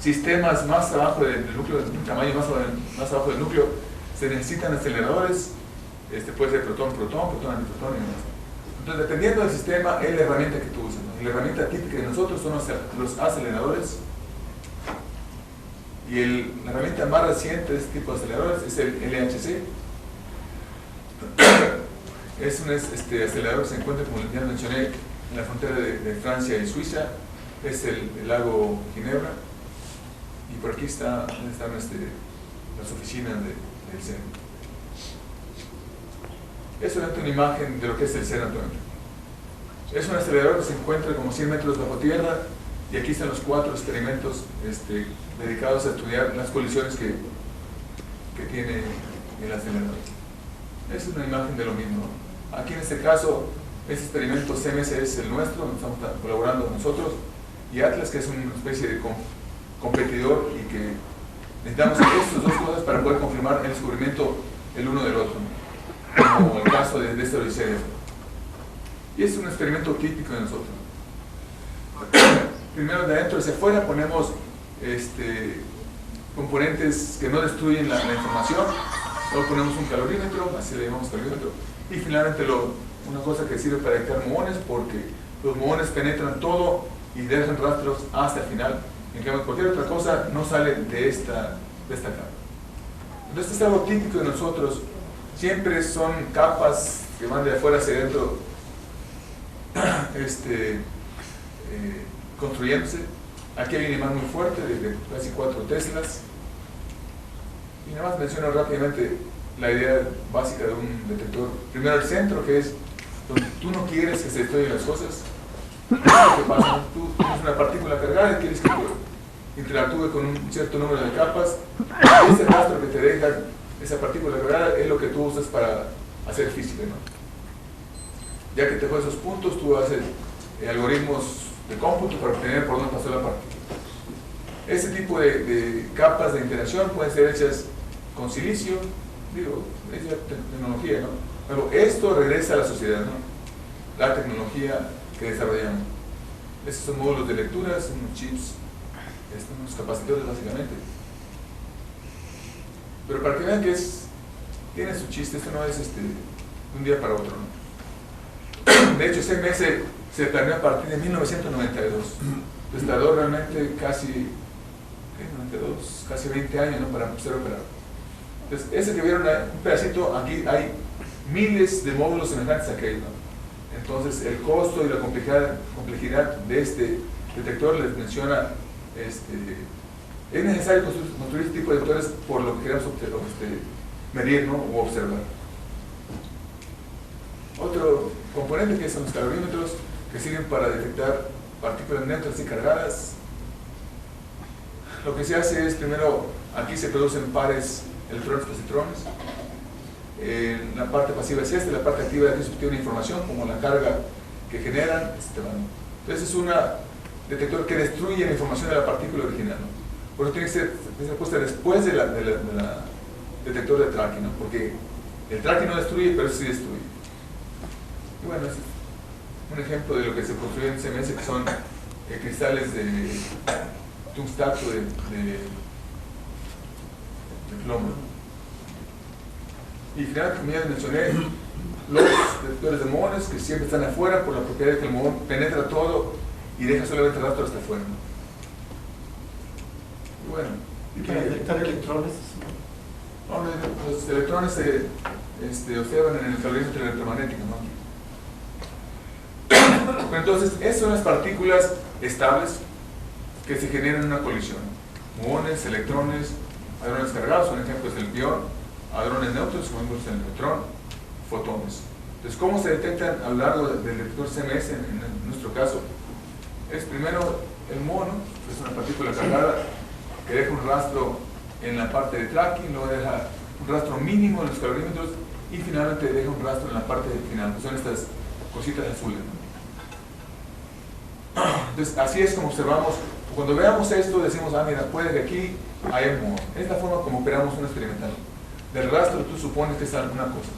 sistemas más abajo del núcleo, un tamaño más abajo del núcleo, se necesitan aceleradores. Puede ser protón, antiprotón y demás. Entonces, dependiendo del sistema, es la herramienta que tú usas, ¿no? Y la herramienta típica de nosotros son los aceleradores. Y la herramienta más reciente de este tipo de aceleradores es el LHC. Es un acelerador que se encuentra, como ya mencioné, en la frontera de Francia y Suiza. Es el lago Ginebra. Y por aquí está las oficinas del CERN. Esta es una imagen de lo que es el CERN actualmente. Es un acelerador que se encuentra como 100 metros bajo tierra, y aquí están los 4 experimentos dedicados a estudiar las colisiones que tiene el acelerador. Es una imagen de lo mismo. Aquí en este caso, este experimento CMS es el nuestro, donde estamos colaborando nosotros, y Atlas, que es una especie de competidor, y que necesitamos estas dos cosas para poder confirmar el descubrimiento el uno del otro, como el caso de este Odisea. Y es un experimento típico de nosotros. Primero, de adentro hacia afuera ponemos componentes que no destruyen la información. Luego ponemos un calorímetro, así le llamamos calorímetro, y finalmente una cosa que sirve para detectar muones, porque los muones penetran todo y dejan rastros hasta el final. En cambio, cualquier otra cosa no sale de esta capa. Entonces, es algo típico de nosotros. Siempre son capas que van de afuera hacia adentro construyéndose. Aquí hay un imán muy fuerte de casi 4 teslas. Y nada más menciono rápidamente la idea básica de un detector. Primero, el centro, que es donde tú no quieres que se destruyan las cosas. ¿Qué pasa? Tú tienes una partícula cargada y quieres que interactúe con un cierto número de capas. Y ese rastro que te deja esa partícula cargada es lo que tú usas para hacer física, ¿no? Ya que te fue esos puntos, tú haces algoritmos de cómputo para obtener por dónde pasó la partícula. Este tipo de capas de interacción pueden ser hechas con silicio, es ya tecnología, ¿no? Pero esto regresa a la sociedad, ¿no? La tecnología que desarrollamos. Estos son módulos de lectura, son unos chips, unos capacitores básicamente. Pero para que vean que tiene su chiste, esto no es de un día para otro, ¿no? De hecho, CMS se planeó a partir de 1992. Entonces tardó realmente casi 20 años, ¿no?, para ser operado. Entonces, ese que vieron un pedacito, aquí hay miles de módulos semejantes a aquello, ¿no? Entonces, el costo y la complejidad de este detector les menciona, es necesario construir este tipo de detectores por lo que queremos medir, ¿no?, o observar. Otro componente que son los calorímetros, que sirven para detectar partículas neutras y cargadas. Lo que se hace es, primero, aquí se producen pares electrones-positrones. La parte pasiva es la parte activa es que una información, como la carga que generan. Entonces es un detector que destruye la información de la partícula original, ¿no? Por eso tiene que ser puesta después de la detector de tracking, ¿no? Porque el tracking no destruye, pero sí destruye. Y bueno, es un ejemplo de lo que se construye en CMS, que son cristales de tungstato de plomo. Y finalmente, como ya les mencioné, los detectores de muones, que siempre están afuera por la propiedad de que el muón penetra todo y deja solamente rastro hasta afuera, ¿no? Y bueno, ¿y para detectar electrones? No, los electrones se observan en el calorímetro electromagnético, ¿no? Pero entonces, esas son las partículas estables que se generan en una colisión. Muones, electrones, hadrones cargados, un ejemplo es el pión, hadrones neutros, como vemos en el neutrón, fotones. Entonces, ¿cómo se detectan a lo largo del detector CMS en nuestro caso? Es primero el mono, es una partícula cargada que deja un rastro en la parte de tracking, luego deja un rastro mínimo en los calorímetros y finalmente deja un rastro en la parte final, que son estas cositas azules, ¿no? Entonces, así es como observamos. Cuando veamos esto, decimos, mira, puede que aquí haya un mono. Es la forma como operamos un experimental. Del rastro tú supones que es alguna cosa.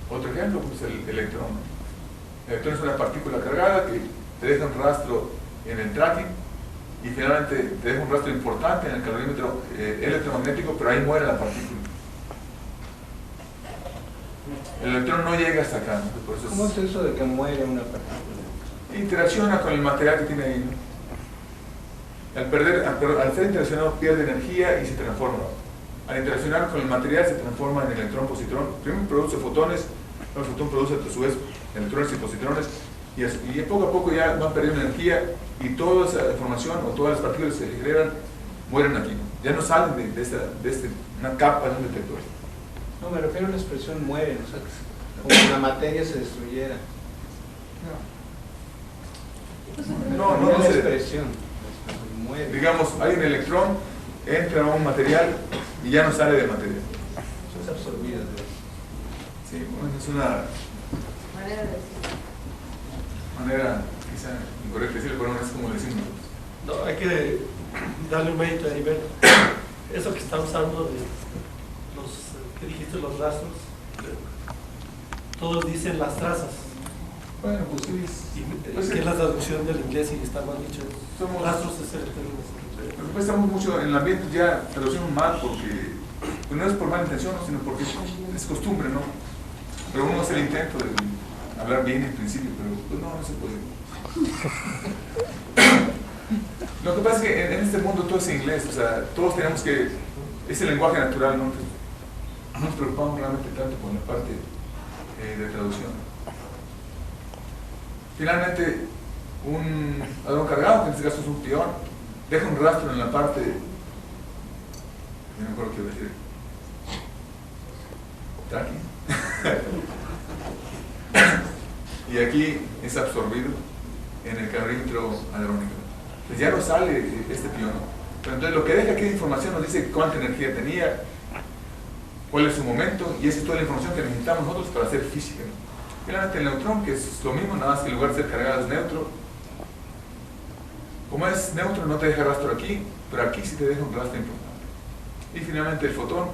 Otro ejemplo, pues el electrón. El electrón es una partícula cargada que te deja un rastro en el tracking y finalmente te deja un rastro importante en el calorímetro electromagnético, pero ahí muere la partícula. El electrón no llega hasta acá, ¿no? Por eso ¿Cómo es eso de que muere una partícula? Interacciona con el material que tiene ahí, ¿no? Al ser interaccionado pierde energía y se transforma. Al interaccionar con el material se transforma en electrón-positrón. Primero produce fotones, el fotón produce a su vez electrones y positrones, y poco a poco ya van perdiendo energía y toda esa información o todas las partículas que se generan mueren aquí, ¿no? ya no salen una capa de un detector. No, me refiero a la expresión muere, o sea, como si la materia se destruyera. No, La se expresión muere. digamos, hay un electrón, entra a un material y ya no sale del material. Eso es absorbido. Sí, bueno, es una manera quizá incorrecta de decirlo, pero no es como decimos. No, hay que darle un mérito a Heriberto. Eso que está usando de los, ¿qué dijiste? Los rastros. Todos dicen las trazas. Bueno, pues sí. Que es la traducción del inglés y está mal dicho. Somos- Rastros es el término. Nosotros estamos mucho en el ambiente, ya traducimos mal porque pues no es por mala intención, sino porque es costumbre, ¿no? Pero uno hace el intento de hablar bien en principio, pero pues no se puede. Lo que pasa es que en este mundo todo es inglés, o sea, todos tenemos que, es el lenguaje natural, ¿no? Entonces, no nos preocupamos realmente tanto con la parte de traducción. Finalmente, un hadrón cargado, que en este caso es un peón, deja un rastro en la parte, no me acuerdo qué iba a decir, tracking. Y aquí es absorbido en el calorímetro hadrónico. Pues ya no sale este peón. Pero entonces lo que deja aquí de información nos dice cuánta energía tenía, cuál es su momento, y esa es toda la información que necesitamos nosotros para hacer física. Finalmente el neutrón, que es lo mismo, nada más que en lugar de ser cargado es neutro. Como es neutro no te deja rastro aquí, pero aquí sí te deja un rastro importante. Y finalmente el fotón.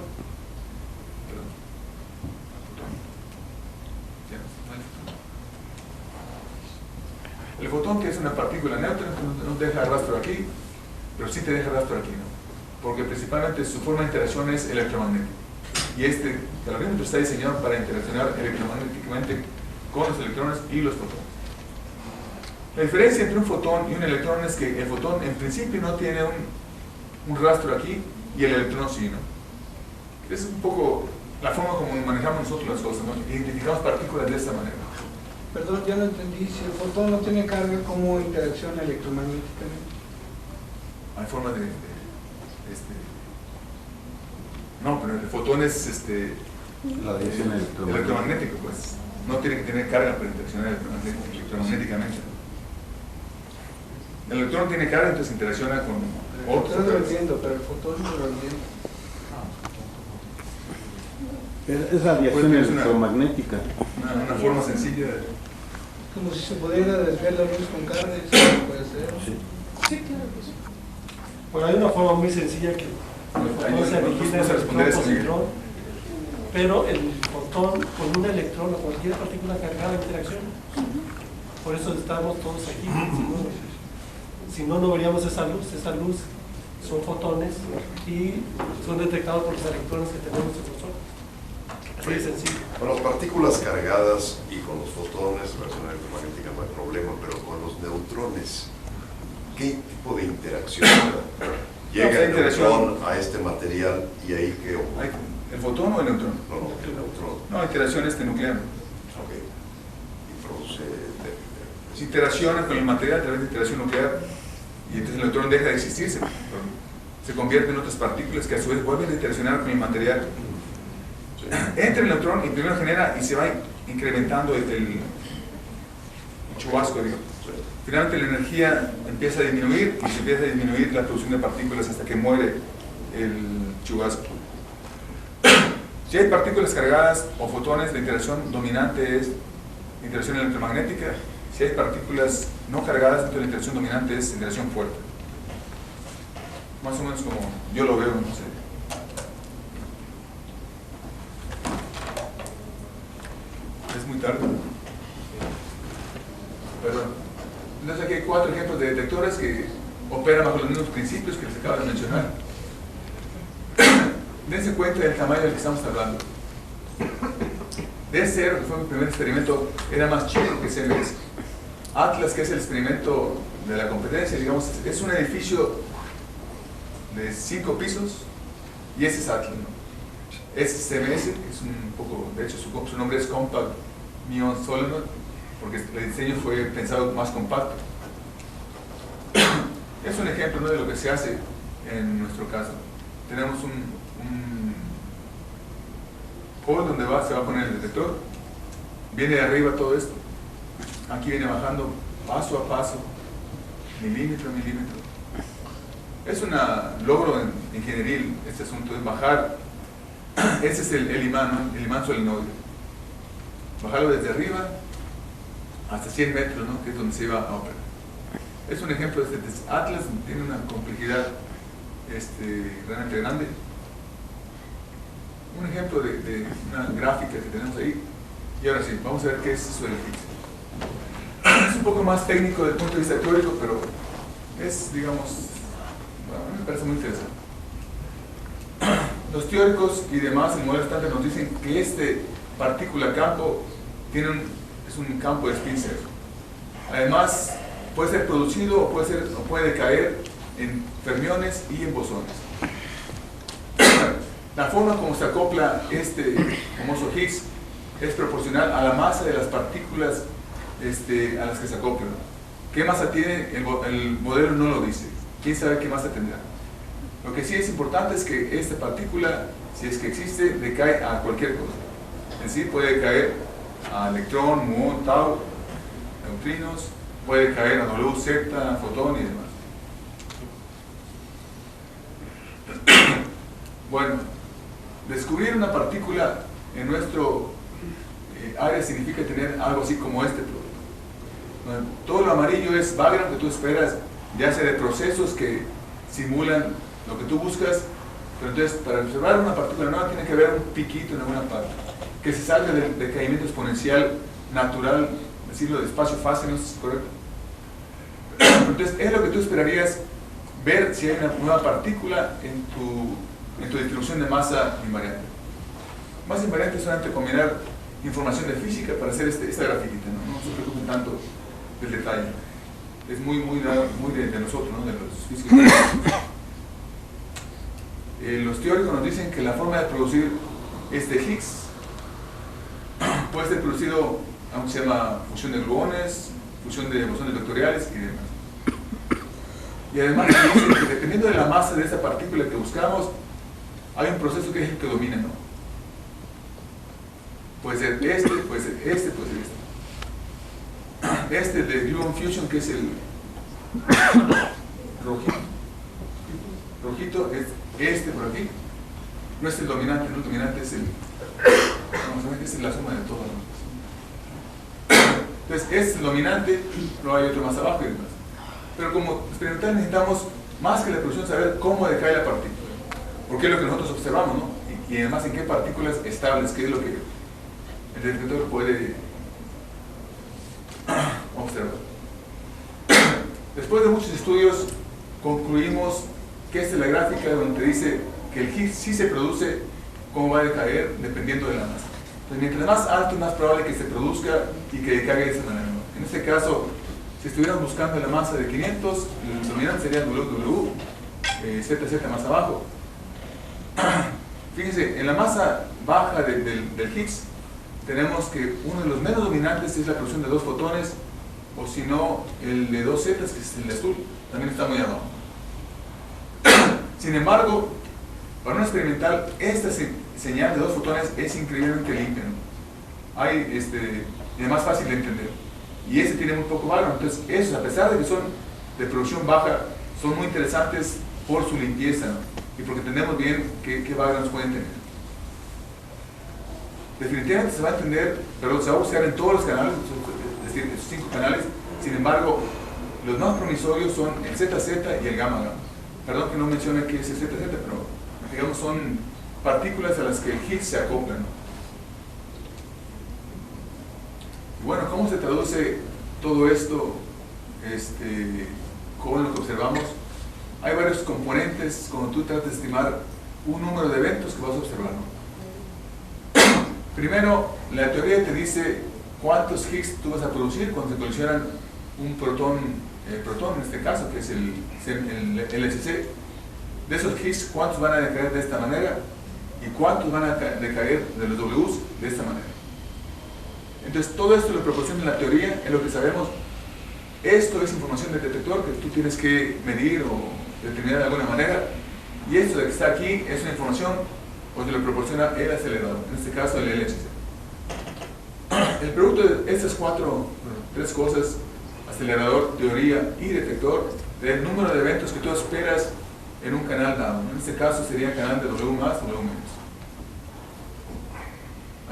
Perdón. Fotón. Ya, no hay fotón. El fotón, que es una partícula neutra, no te deja rastro aquí, pero sí te deja rastro aquí, ¿no? Porque principalmente su forma de interacción es electromagnética. Y este calorímetro está diseñado para interaccionar electromagnéticamente con los electrones y los fotones. La diferencia entre un fotón y un electrón es que el fotón en principio no tiene un rastro aquí y el electrón sí, ¿no? Es un poco la forma como manejamos nosotros las cosas, ¿no? Identificamos partículas de esta manera. Perdón, ya no entendí. Si el fotón no tiene carga, ¿cómo interacciona electromagnéticamente? Hay forma de no, pero el fotón es La dirección electromagnético, pues. No tiene que tener carga para interaccionar electromagnéticamente. El electrón tiene carga, entonces interacciona con El otros. electrón lo entiendo, pero el fotón no lo entiendo. Es radiación Pues, es una- electromagnética. Una forma sencilla. Como si se pudiera desviar la luz con carga, eso se puede hacer. Sí. Bueno, hay una forma muy sencilla que el fotón se origina en electrón positrón, pero el fotón con un electrón o cualquier partícula cargada interacciona. Por eso estamos todos aquí. Si no, no veríamos esa luz. Esa luz son fotones y son detectados por los electrones que tenemos en nosotros. Así de sencillo. Con las partículas cargadas y con los fotones, la reacción electromagnética no hay problema, pero con los neutrones, ¿qué tipo de interacción llega el neutrón a este material y ahí qué ocurre? ¿El fotón o el neutrón? No, el neutrón. No, interacción nuclear. Ok. Y produce... Se interacciona con el material a través de interacción nuclear y entonces el neutrón deja de existir, se convierte en otras partículas que a su vez vuelven a interaccionar con el material. Entra el neutrón y primero genera y se va incrementando el chubasco, digamos. Finalmente la energía empieza a disminuir y se empieza a disminuir la producción de partículas hasta que muere el chubasco. Si hay partículas cargadas o fotones, la interacción dominante es interacción electromagnética. Si hay partículas no cargadas, entonces la interacción dominante es interacción fuerte. Más o menos como yo lo veo, no sé. Es muy tarde. Perdón. Entonces aquí hay 4 ejemplos de detectores que operan bajo los mismos principios que les acabo de mencionar. Dense cuenta del tamaño del que estamos hablando. D0, que fue mi primer experimento, era más chico que CMS. Atlas, que es el experimento de la competencia, digamos, es un edificio de 5 pisos y ese es Atlas, ¿no? Ese es CMS, que es un poco, de hecho su nombre es Compact Muon Solenoid, porque el diseño fue pensado más compacto. Es un ejemplo, ¿no?, de lo que se hace en nuestro caso. tenemos un hole donde se va a poner el detector. Viene de arriba todo esto. Aquí viene bajando paso a paso, milímetro a milímetro. Es un logro ingenieril este asunto, es bajar. Ese es el imán, ¿no? El imán solenoide. Bajarlo desde arriba hasta 100 metros, ¿no? Que es donde se iba a operar. Es un ejemplo de este Atlas, tiene una complejidad realmente grande. Un ejemplo de una gráfica que tenemos ahí. Y ahora sí, vamos a ver qué es eso del Higgs. Es un poco más técnico desde el punto de vista teórico, pero es, digamos, bueno, me parece muy interesante. Los teóricos y demás en modelo estándar nos dicen que este partícula campo es un campo de spin zero. Además, puede ser producido o puede caer en fermiones y en bosones. La forma como se acopla este famoso Higgs es proporcional a la masa de las partículas a las que se acoplan. ¿Qué masa tiene? El modelo no lo dice. ¿Quién sabe qué masa tendrá? Lo que sí es importante es que esta partícula, si es que existe, decae a cualquier cosa. En sí puede caer a electrón, muón, tau, neutrinos, puede caer a W, Z, fotón y demás. Bueno, descubrir una partícula en nuestro área significa tener algo así como este producto. Todo lo amarillo es background que tú esperas, ya sea de procesos que simulan lo que tú buscas, pero entonces para observar una partícula nueva tiene que haber un piquito en alguna parte, que se salga del decaimiento exponencial natural, decirlo de espacio-fase, no sé si es correcto. Entonces es lo que tú esperarías ver si hay una nueva partícula en tu distribución de masa invariante. Masa invariante es solamente combinar información de física para hacer esta grafiquita, no se preocupen tanto del detalle. Es muy de nosotros, ¿no? De los físicos. Los teóricos nos dicen que la forma de producir este Higgs puede ser producido, aunque se llama fusión de gluones, fusión de bosones vectoriales y demás. Y además dicen que dependiendo de la masa de esa partícula que buscamos, hay un proceso que es el que domina, ¿no? Puede ser este, puede ser este, puede ser este. Este de gluon fusion, que es el rojito, es este por aquí. No es el dominante, no, el dominante es es la suma de todo, ¿no? Entonces, este es el dominante, luego hay otro más abajo y demás. Pero como experimental necesitamos, más que la producción, saber cómo decae la partícula. Porque es lo que nosotros observamos, ¿no? Y además en qué partículas estables, qué es lo que el detector puede observar. Después de muchos estudios, concluimos que esta es la gráfica donde te dice que el Higgs sí se produce, cómo va a decaer dependiendo de la masa. Entonces, mientras más alto, más probable que se produzca y que decaiga de esa manera, ¿no? En este caso, si estuviéramos buscando la masa de 500, el dominante sería WW, ZZ más abajo. Fíjense, en la masa baja del Higgs tenemos que uno de los menos dominantes es la producción de 2 fotones, o si no, el de 2 zetas, que es el azul, también está muy abajo. Sin embargo, para un experimental, esta señal de 2 fotones es increíblemente limpia, ¿no? Y es más fácil de entender. Y este tiene muy poco valor, entonces esos, a pesar de que son de producción baja, son muy interesantes por su limpieza, ¿no? Y porque entendemos bien qué backgrounds pueden tener. Definitivamente se va a entender, pero se va a buscar en todos los canales, es decir, esos 5 canales. Sin embargo, los más promisorios son el ZZ y el gamma. Perdón que no mencione qué es el ZZ, pero digamos son partículas a las que el Higgs se acopla, ¿no? Y bueno, ¿cómo se traduce todo esto con lo que observamos? Hay varios componentes cuando tú tratas de estimar un número de eventos que vas a observar, ¿no? Primero, la teoría te dice cuántos Higgs tú vas a producir cuando se colisionan un protón en este caso, que es el LHC. De esos Higgs, ¿cuántos van a decaer de esta manera? ¿Y cuántos van a decaer de los Ws de esta manera? Entonces, todo esto lo proporciona la teoría, es lo que sabemos. Esto es información del detector que tú tienes que medir o determinar de alguna manera. Y esto de que está aquí es una información que le proporciona el acelerador, en este caso el LHC. El producto de estas tres cosas, acelerador, teoría y detector, del número de eventos que tú esperas en un canal dado. En este caso sería el canal de W más, W menos.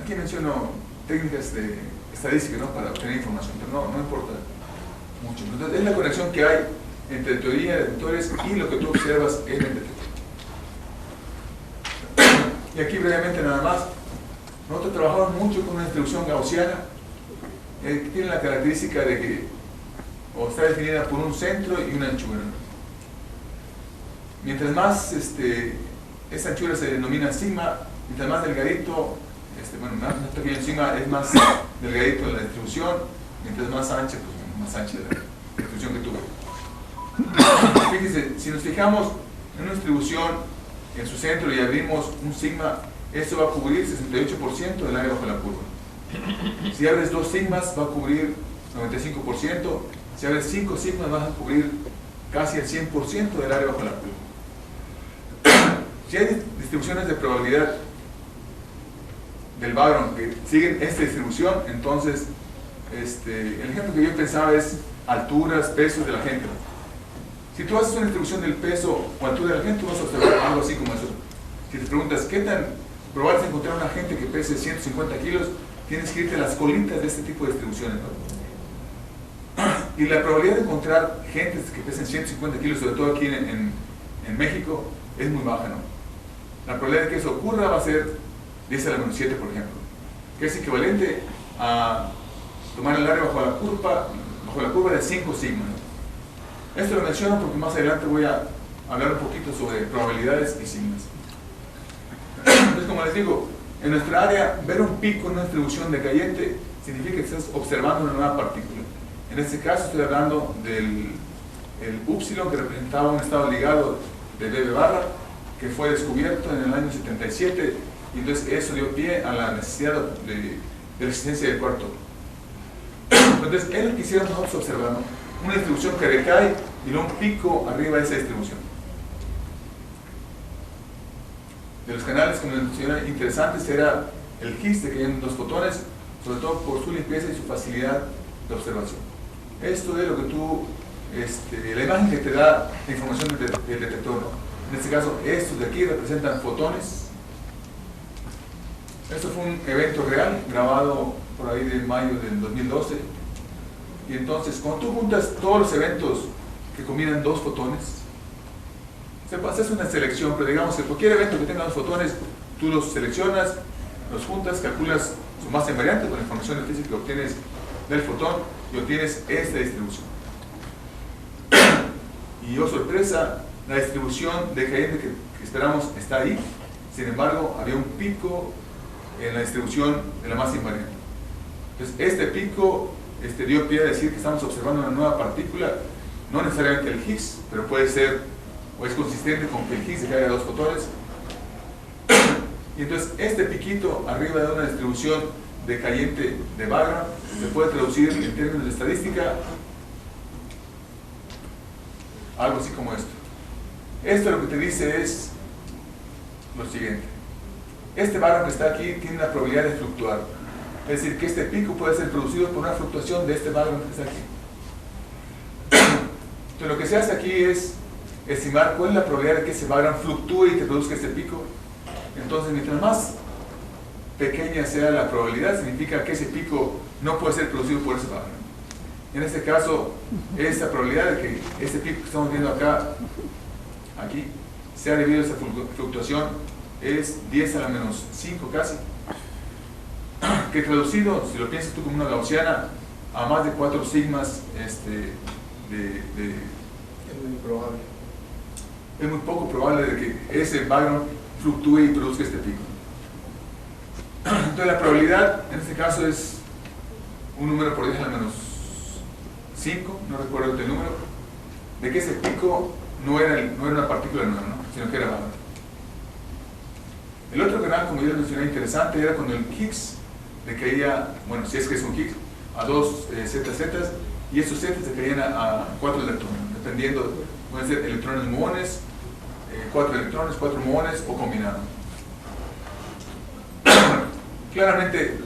Aquí menciono técnicas de estadística, ¿no?, para obtener información, pero no importa mucho. Entonces es la conexión que hay entre teoría, detectores y lo que tú observas en el detector. Y aquí brevemente nada más, nosotros trabajamos mucho con una distribución gaussiana que tiene la característica de que está definida por un centro y una anchura. Mientras más esa anchura se denomina sigma, mientras más delgadito, más pequeño sigma es más delgadito en la distribución, mientras más ancha, pues más ancha la distribución que tuve. Fíjense, si nos fijamos en una distribución en su centro y abrimos un sigma, esto va a cubrir 68% del área bajo la curva. Si abres 2 sigmas, va a cubrir 95%. Si abres 5 sigmas, vas a cubrir casi el 100% del área bajo la curva. Si hay distribuciones de probabilidad del background que siguen esta distribución, entonces el ejemplo que yo pensaba es alturas, pesos de la gente. Si tú haces una distribución del peso o altura de la gente, tú vas a observar algo así como eso. Si te preguntas qué tan probable es encontrar una gente que pese 150 kilos, tienes que irte a las colitas de este tipo de distribuciones, ¿no? Y la probabilidad de encontrar gente que pesen 150 kilos, sobre todo aquí en México, es muy baja, ¿no? La probabilidad de que eso ocurra va a ser 10 a la menos 7, por ejemplo, que es equivalente a tomar el área bajo la curva de 5 sigma, ¿no? Esto lo menciono porque más adelante voy a hablar un poquito sobre probabilidades y sigmas. Entonces, como les digo, en nuestra área, ver un pico en una distribución decayente significa que estás observando una nueva partícula. En este caso estoy hablando del upsilon, que representaba un estado ligado de BB barra, que fue descubierto en el año 77, y entonces eso dio pie a la necesidad de resistencia del cuarto. Entonces, es lo que quisiéramos nosotros observar, ¿no? Una distribución que recae y luego un pico arriba de esa distribución. De los canales que me mencionaron interesantes era el Higgs, de que hay 2 fotones, sobre todo por su limpieza y su facilidad de observación. Esto es lo que tú, la imagen que te da la información del detector, ¿no? En este caso, estos de aquí representan fotones. Esto fue un evento real, grabado por ahí de mayo del 2012. Y entonces, cuando tú juntas todos los eventos que combinan 2 fotones, haces una selección, pero digamos que cualquier evento que tenga 2 fotones, tú los seleccionas, los juntas, calculas su masa invariante con la información de física que obtienes del fotón y obtienes esta distribución. Y oh sorpresa, la distribución decayente que esperamos está ahí. Sin embargo, había un pico en la distribución de la masa invariante. Entonces, este pico dio pie a decir que estamos observando una nueva partícula, no necesariamente el Higgs, pero puede ser, o es consistente con que el Higgs decaiga 2 fotones. Y entonces este piquito arriba de una distribución decayente de background se puede traducir en términos de estadística algo así como esto. Esto lo que te dice es lo siguiente: este background que está aquí tiene una probabilidad de fluctuar. Es decir, que este pico puede ser producido por una fluctuación de este background que está aquí. Entonces lo que se hace aquí es estimar cuál es la probabilidad de que ese background fluctúe y te produzca este pico. Entonces, mientras más pequeña sea la probabilidad, significa que ese pico no puede ser producido por ese background. En este caso, esta probabilidad de que este pico que estamos viendo acá, aquí, sea debido a esa fluctuación es 10 a la menos 5 casi. Que traducido, si lo piensas tú como una gaussiana, a más de 4 sigmas Es muy improbable. es muy poco probable de que ese background fluctúe y produzca este pico. Entonces la probabilidad en este caso es un número por 10 a la menos 5, no recuerdo el número, de que ese pico no era una partícula nueva, ¿no?, sino que era background. El otro canal, como ya les mencioné, interesante, era cuando el Higgs decaía, bueno, si es que es un Higgs, a 2 ZZ, y esos Z se caían a 4 electrones, dependiendo, pueden ser electrones muones, 4 electrones, 4 muones o combinado. Claramente,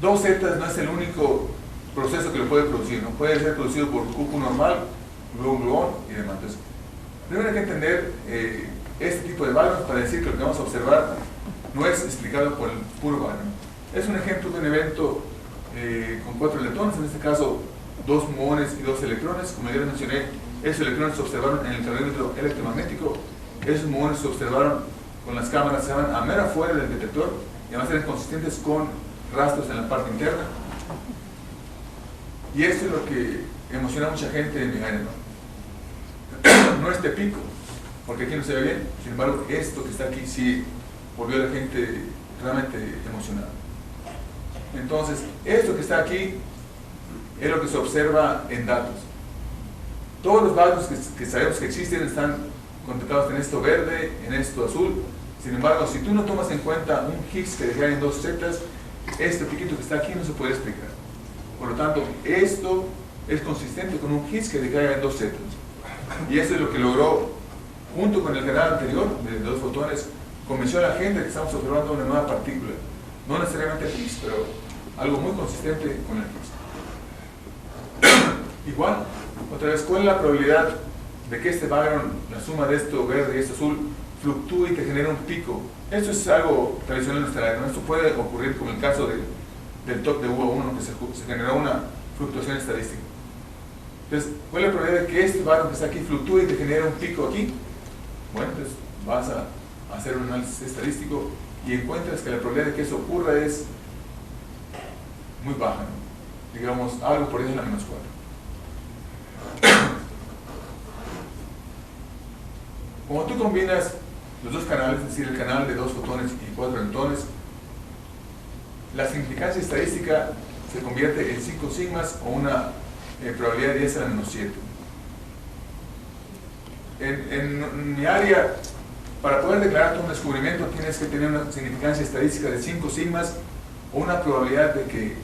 2 zetas no es el único proceso que lo puede producir, ¿no? Puede ser producido por QQ normal, gluón y demás. Entonces, primero hay que entender este tipo de barones para decir que lo que vamos a observar no es explicado por el puro barón. Es un ejemplo de un evento con 4 electrones, en este caso 2 muones y 2 electrones. Como ya les mencioné, esos electrones se observaron en el calorimetro electromagnético, esos muones se observaron con las cámaras, se van a mero afuera del detector y además eran consistentes con rastros en la parte interna. Y esto es lo que emociona a mucha gente en mi área, ¿no? No este pico, porque aquí no se ve bien, sin embargo, esto que está aquí sí volvió a la gente realmente emocionada. Entonces, esto que está aquí es lo que se observa en datos. Todos los datos que sabemos que existen están contemplados en esto verde, en esto azul. Sin embargo, si tú no tomas en cuenta un Higgs que deja en 2 zetas, este piquito que está aquí no se puede explicar. Por lo tanto, esto es consistente con un Higgs que decae en 2 zetas. Y eso es lo que logró, junto con el canal anterior de 2 fotones, convenció a la gente que estamos observando una nueva partícula. No necesariamente el Higgs, pero algo muy consistente con el Higgs. Igual, otra vez, ¿cuál es la probabilidad de que este background, la suma de esto verde y esto azul, fluctúe y te genere un pico? Esto es algo tradicional en nuestra área, ¿no? Esto puede ocurrir como el caso del TOC de UA1, que se generó una fluctuación estadística. Entonces, ¿cuál es la probabilidad de que este background que está aquí fluctúe y te genere un pico aquí? Bueno, entonces vas a hacer un análisis estadístico y encuentras que la probabilidad de que eso ocurra es muy baja, ¿no? Digamos, algo por 10 en la menos 4. Como tú combinas los 2 canales, es decir, el canal de 2 fotones y 4 electrones, la significancia estadística se convierte en 5 sigmas o una probabilidad de 10 a la menos 7. En mi área, para poder declarar un descubrimiento tienes que tener una significancia estadística de 5 sigmas o una probabilidad de que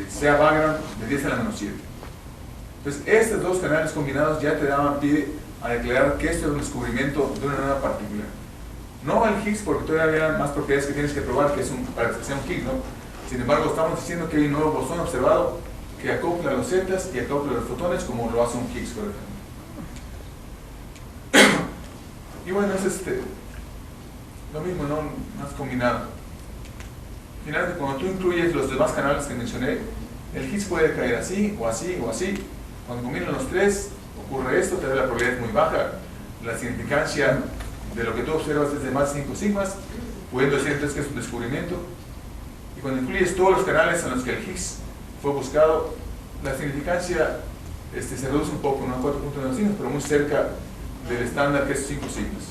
sea background de 10 a la menos 7. Entonces, estos 2 canales combinados ya te daban pie a declarar que esto es un descubrimiento de una nueva partícula. No al Higgs, porque todavía hay más propiedades que tienes que probar para que sea un Higgs, ¿no? Sin embargo, estamos diciendo que hay un nuevo bosón observado que acopla los zetas y acopla los fotones como lo hace un Higgs, por ejemplo. Y bueno, es lo mismo, ¿no? Más combinado. Finalmente, cuando tú incluyes los demás canales que mencioné, el Higgs puede caer así, o así, o así. Cuando combinan los 3, ocurre esto, te da la probabilidad muy baja. La significancia de lo que tú observas es de más de 5 sigmas, pudiendo decir entonces que es un descubrimiento. Y cuando incluyes todos los canales en los que el Higgs fue buscado, la significancia se reduce un poco, no a 4.9 sigmas, pero muy cerca del estándar que es 5 sigmas.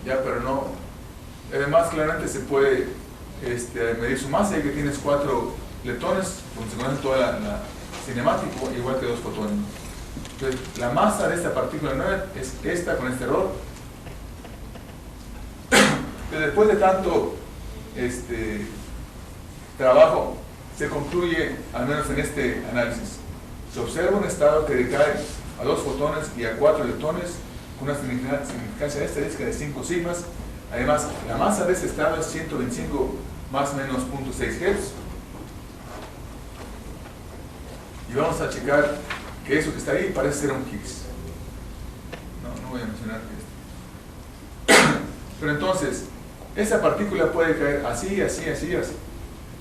Ya, pero no. Además, claramente se puede medir su masa, ya que tienes 4 leptones, como se conoce toda la cinemático, igual que 2 fotones. Entonces, la masa de esta partícula nueva es esta con este error. Pero después de tanto trabajo, se concluye, al menos en este análisis, se observa un estado que decae a 2 fotones y a 4 leptones con una significancia estadística de 5 sigmas. Además, la masa de este estado es 125 más o menos 0.6 Hz. Y vamos a checar que eso que está ahí parece ser un Higgs. No voy a mencionar esto. Pero entonces, esa partícula puede caer así, así, así, así.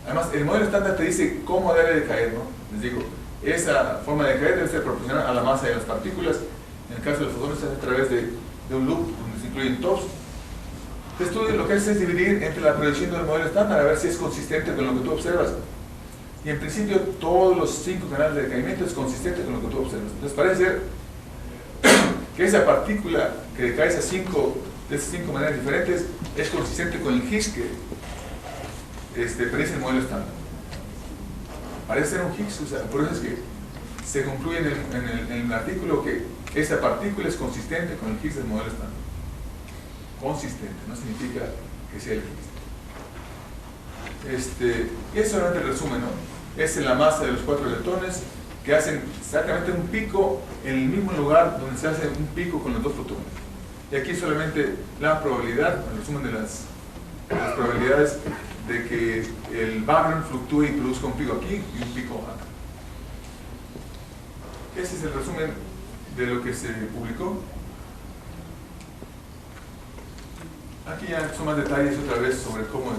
Además, el modelo estándar te dice cómo debe de caer, ¿no? Les digo, esa forma de caer debe ser proporcional a la masa de las partículas. En el caso de los fotones, es a través de un loop donde se incluyen tops. Entonces, tú lo que haces es dividir entre la proyección del modelo estándar a ver si es consistente con lo que tú observas. Y en principio, todos los 5 canales de decaimiento es consistente con lo que tú observas. Entonces, parece ser que esa partícula que decae de esas 5 maneras diferentes es consistente con el Higgs que predice el modelo estándar. Parece ser un Higgs, o sea, por eso es que se concluye en el artículo que esa partícula es consistente con el Higgs del modelo estándar. Consistente, no significa que sea el Higgs. Y eso solamente el resumen, ¿no? Es la masa de los 4 leptones que hacen exactamente un pico en el mismo lugar donde se hace un pico con los dos fotones. Y aquí solamente la probabilidad, el resumen de las probabilidades de que el background fluctúe y produzca un pico aquí y un pico acá. Ese es el resumen de lo que se publicó. Aquí ya son más detalles otra vez sobre cómo...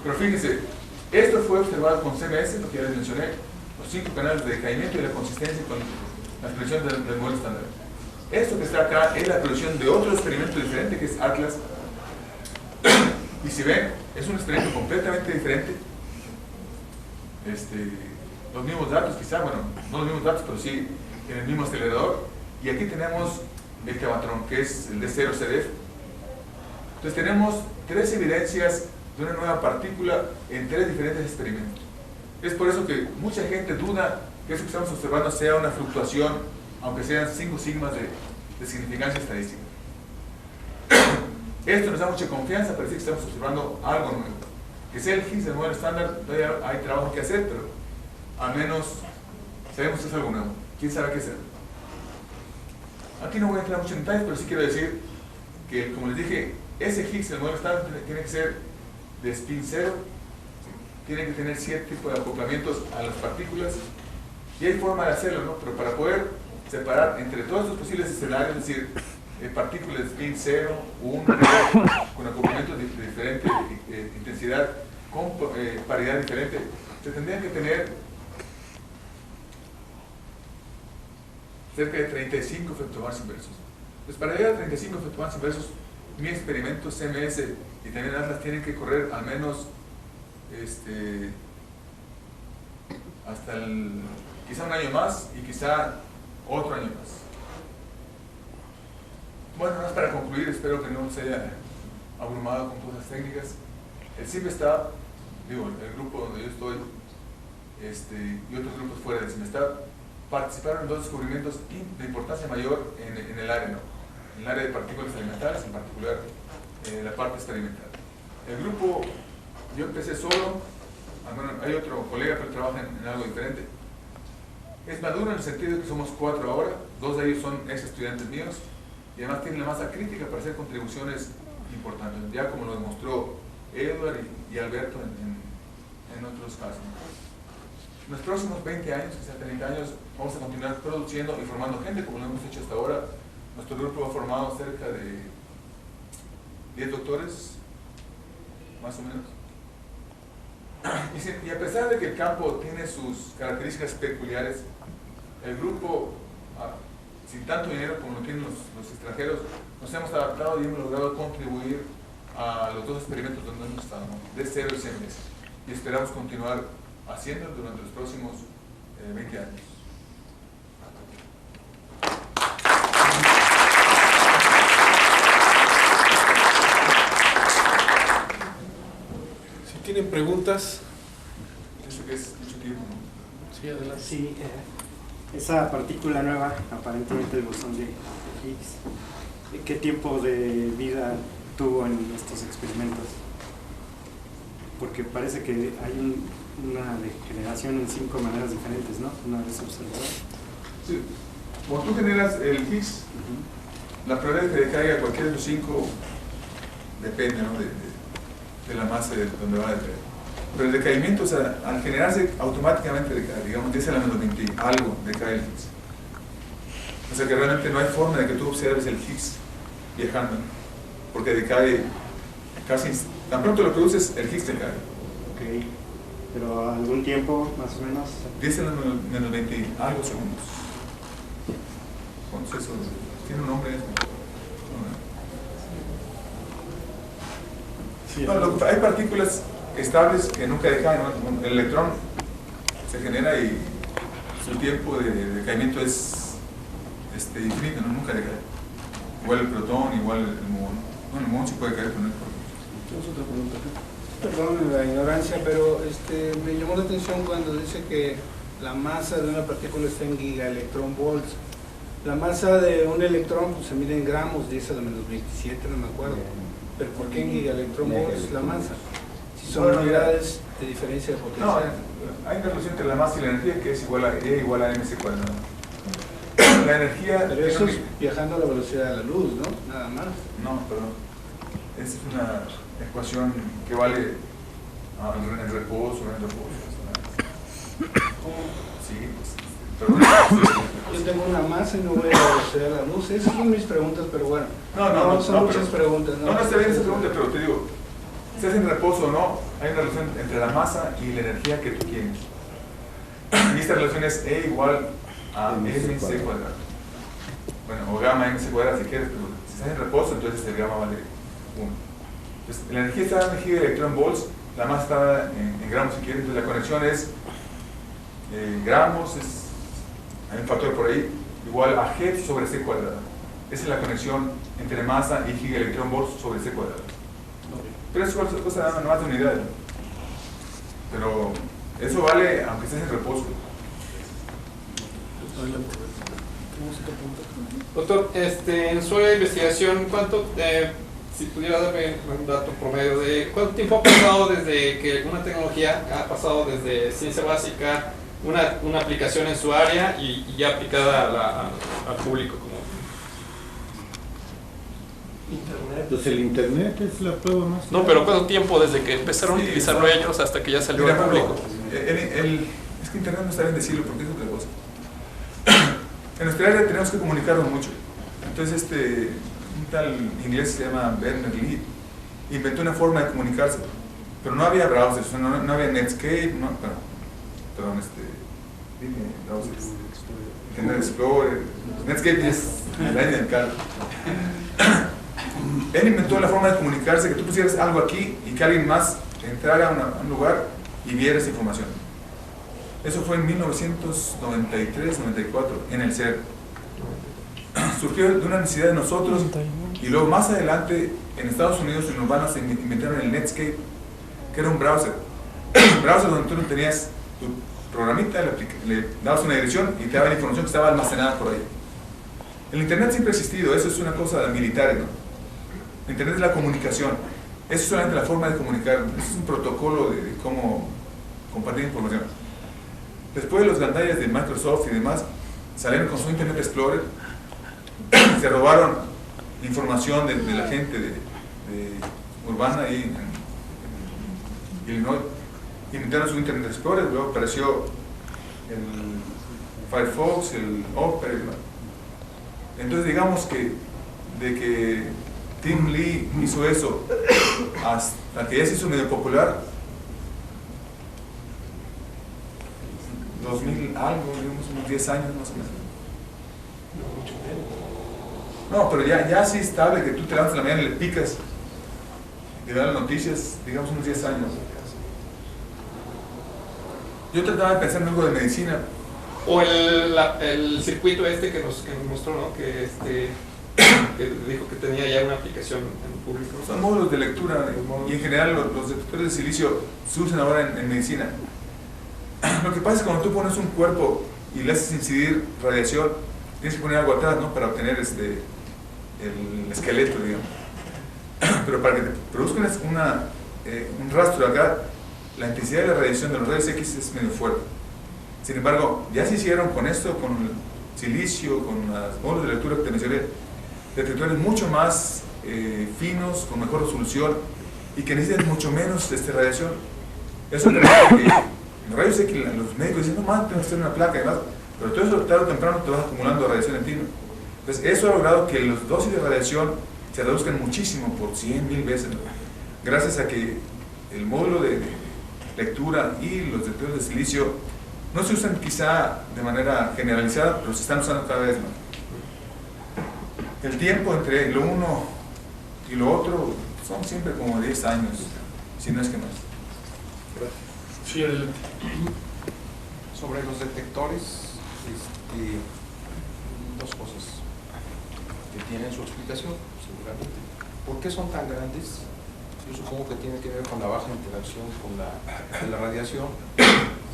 Pero fíjense, esto fue observado con CMS, lo que ya les mencioné, los 5 canales de decaimiento y la consistencia con las predicciones del modelo estándar. Esto que está acá es la predicción de otro experimento diferente que es Atlas. Y si ven, es un experimento completamente diferente. Los mismos datos quizá, bueno, no los mismos datos, pero sí en el mismo acelerador. Y aquí tenemos el Tevatron, que es el D0 CDF. Entonces tenemos 3 evidencias de una nueva partícula en 3 diferentes experimentos. Es por eso que mucha gente duda que eso que estamos observando sea una fluctuación, aunque sean 5 sigmas de significancia estadística. Esto nos da mucha confianza para decir que estamos observando algo nuevo. Que sea el Higgs del modelo estándar, todavía hay trabajo que hacer, pero al menos sabemos que es algo nuevo. ¿Quién sabe qué será? Aquí no voy a entrar mucho en detalles, pero sí quiero decir que, como les dije, ese Higgs del modelo estándar tiene que ser de spin 0, tiene que tener cierto tipo de acoplamientos a las partículas, y hay forma de hacerlo, ¿no? Pero para poder separar entre todos estos posibles escenarios, es decir, partículas de spin 0, 1, con acoplamientos de diferente intensidad, con paridad diferente, se tendrían que tener cerca de 35 femtobarns inversos. Pues para llegar a 35 femtobarns inversos, mi experimento CMS y también Atlas tienen que correr al menos hasta quizá un año más y quizá otro año más. Bueno, nada más para concluir, espero que no se haya abrumado con cosas técnicas. El CIMSTAB, el grupo donde yo estoy, y otros grupos fuera del CIMSTAB, participaron en 2 descubrimientos de importancia mayor en el área, ¿no? En el área de partículas elementales, en particular la parte experimental. El grupo, yo empecé solo, bueno, hay otro colega que trabaja en algo diferente. Es maduro en el sentido de que somos 4 ahora, 2 de ellos son ex estudiantes míos, y además tienen la masa crítica para hacer contribuciones importantes, ya como lo demostró Edward y Alberto en otros casos. En los próximos 20 años, quizá 30 años, vamos a continuar produciendo y formando gente como lo hemos hecho hasta ahora. Nuestro grupo ha formado cerca de 10 doctores, más o menos. Y a pesar de que el campo tiene sus características peculiares, el grupo, sin tanto dinero como lo tienen los extranjeros, nos hemos adaptado y hemos logrado contribuir a los 2 experimentos donde hemos estado, ¿no? D0 y CMS. Y esperamos continuar haciendo durante los próximos 20 años. Si tienen preguntas. Eso que es mucho tiempo, ¿no? Sí, adelante. Sí, esa partícula nueva, aparentemente el bosón de Higgs, ¿qué tiempo de vida tuvo en estos experimentos? Porque parece que hay una degeneración en 5 maneras diferentes, ¿no? Una vez observada. Sí. Como tú generas el Higgs, la probabilidad de que decaiga cualquiera de los 5 depende, ¿no? de la masa de donde va a decaer. Pero el decaimiento, o sea, al generarse automáticamente decae, digamos, 10 a la menos 20, algo decae el Higgs. O sea que realmente no hay forma de que tú observes el Higgs viajando, ¿no? Porque decae casi, tan pronto lo produces, el Higgs decae. Ok, pero algún tiempo, más o menos. 10 a la menos 20, algo segundos. ¿Cuánto es eso? ¿Tiene un nombre eso? No, hay partículas estables que nunca decaen, ¿no? El electrón se genera y su tiempo de decaimiento es infinito, ¿no? Nunca decae. Igual el protón, igual el muón. Bueno, el muón sí puede caer, pero no es por... ¿Tienes otra pregunta? Perdón la ignorancia, pero me llamó la atención cuando dice que la masa de una partícula está en gigaelectronvolts. La masa de un electrón pues, se mide en gramos, 10 a la menos 27, no me acuerdo. Pero ¿por qué en gigaelectronvolts la masa? Si son unidades de diferencia de potencial. No, hay una relación entre la masa y la energía que es igual a E igual a mc cuadrado. La energía... Pero eso es viajando a la velocidad de la luz, ¿no? Nada más. No, perdón. Esa es una ecuación que vale en reposo, en reposo. Sí, pues, perdón. Yo tengo una masa y no voy a la velocidad de la luz. Esas son mis preguntas, pero bueno. No, son muchas preguntas. No está bien esa pregunta, pero te digo, si estás en reposo o no, hay una relación entre la masa y la energía que tú tienes. Y esta relación es E igual a mc cuadrado. Bueno, o gamma mc cuadrado si quieres, pero si estás en reposo, entonces el gamma vale 1. Entonces, la energía está en gigaelectronvolts, la masa está en gramos si quieres, entonces la conexión es gramos, hay un factor por ahí, igual a G sobre C cuadrado. Esa es la conexión entre masa y gigaelectronvolts sobre C cuadrado. Pero eso es cosa más de unidad. Pero eso vale aunque estés en reposo. Doctor, en su investigación, ¿cuánto, si pudiera darme un dato promedio de cuánto tiempo ha pasado desde que una tecnología ha pasado desde ciencia básica, una aplicación en su área y ya aplicada al público? Internet. Pues el internet es la prueba más. No, pero ¿cuánto tiempo desde que empezaron a utilizarlo ellos hasta que ya salió Mira, al público? Es que internet no está bien decirlo porque es otra cosa. En nuestra área tenemos que comunicarnos mucho. Entonces un tal inglés se llama Bernard Lee inventó una forma de comunicarse, pero no había browsers, no había Netscape, browsers, Internet Explorer, Netscape es el año del caldo. Él inventó la forma de comunicarse, que tú pusieras algo aquí y que alguien más entrara a un lugar y viera esa información. Eso fue en 1993-94 en el CERN. Surgió de una necesidad de nosotros y luego más adelante en Estados Unidos en Urbana se inventaron el Netscape, que era un browser. Un browser donde tú no tenías tu programita, le dabas una dirección y te daba la información que estaba almacenada por ahí. El internet siempre ha existido, eso es una cosa militar, ¿no? El internet es la comunicación, eso es solamente la forma de comunicar, eso es un protocolo de cómo compartir información. Después los gandallas de Microsoft y demás salieron con su Internet Explorer, se robaron información de la gente de Urbana ahí en Illinois, inventaron su Internet Explorer, luego apareció el Firefox, el Opera y demás. Entonces digamos que de que Tim Lee hizo eso hasta que ya se hizo medio popular, 2000 algo, digamos unos 10 años más o menos. No, pero ya así estable que tú te levantas en la mañana y le picas y te dan las noticias, digamos unos 10 años. Yo trataba de pensar en algo de medicina. O el circuito que nos mostró, ¿no? Que dijo que tenía ya una aplicación en público. Son módulos de lectura y en general los detectores de silicio se usan ahora en medicina. Lo que pasa es que cuando tú pones un cuerpo y le haces incidir radiación, tienes que poner algo atrás, ¿no? Para obtener el esqueleto, digamos. Pero para que te produzca un rastro acá, la intensidad de la radiación de los rayos X es medio fuerte. Sin embargo, ya se hicieron con esto, con el silicio, con los módulos de lectura que te mencioné, detectores mucho más finos, con mejor resolución y que necesitan mucho menos radiación. Eso permite que los rayos X, los médicos dicen, no más, tengo que hacer una placa y demás, pero todo eso tarde o temprano te vas acumulando radiación en ti, ¿no? Entonces, eso ha logrado que las dosis de radiación se reduzcan muchísimo, por 100,000 veces, ¿no? Gracias a que el módulo de lectura y los detectores de silicio no se usan quizá de manera generalizada, pero se están usando cada vez más. El tiempo entre lo uno y lo otro son siempre como 10 años, si no es que más. Sí, adelante. Sobre los detectores, dos cosas que tienen su explicación, seguramente. ¿Por qué son tan grandes? Yo supongo que tiene que ver con la baja interacción con la radiación.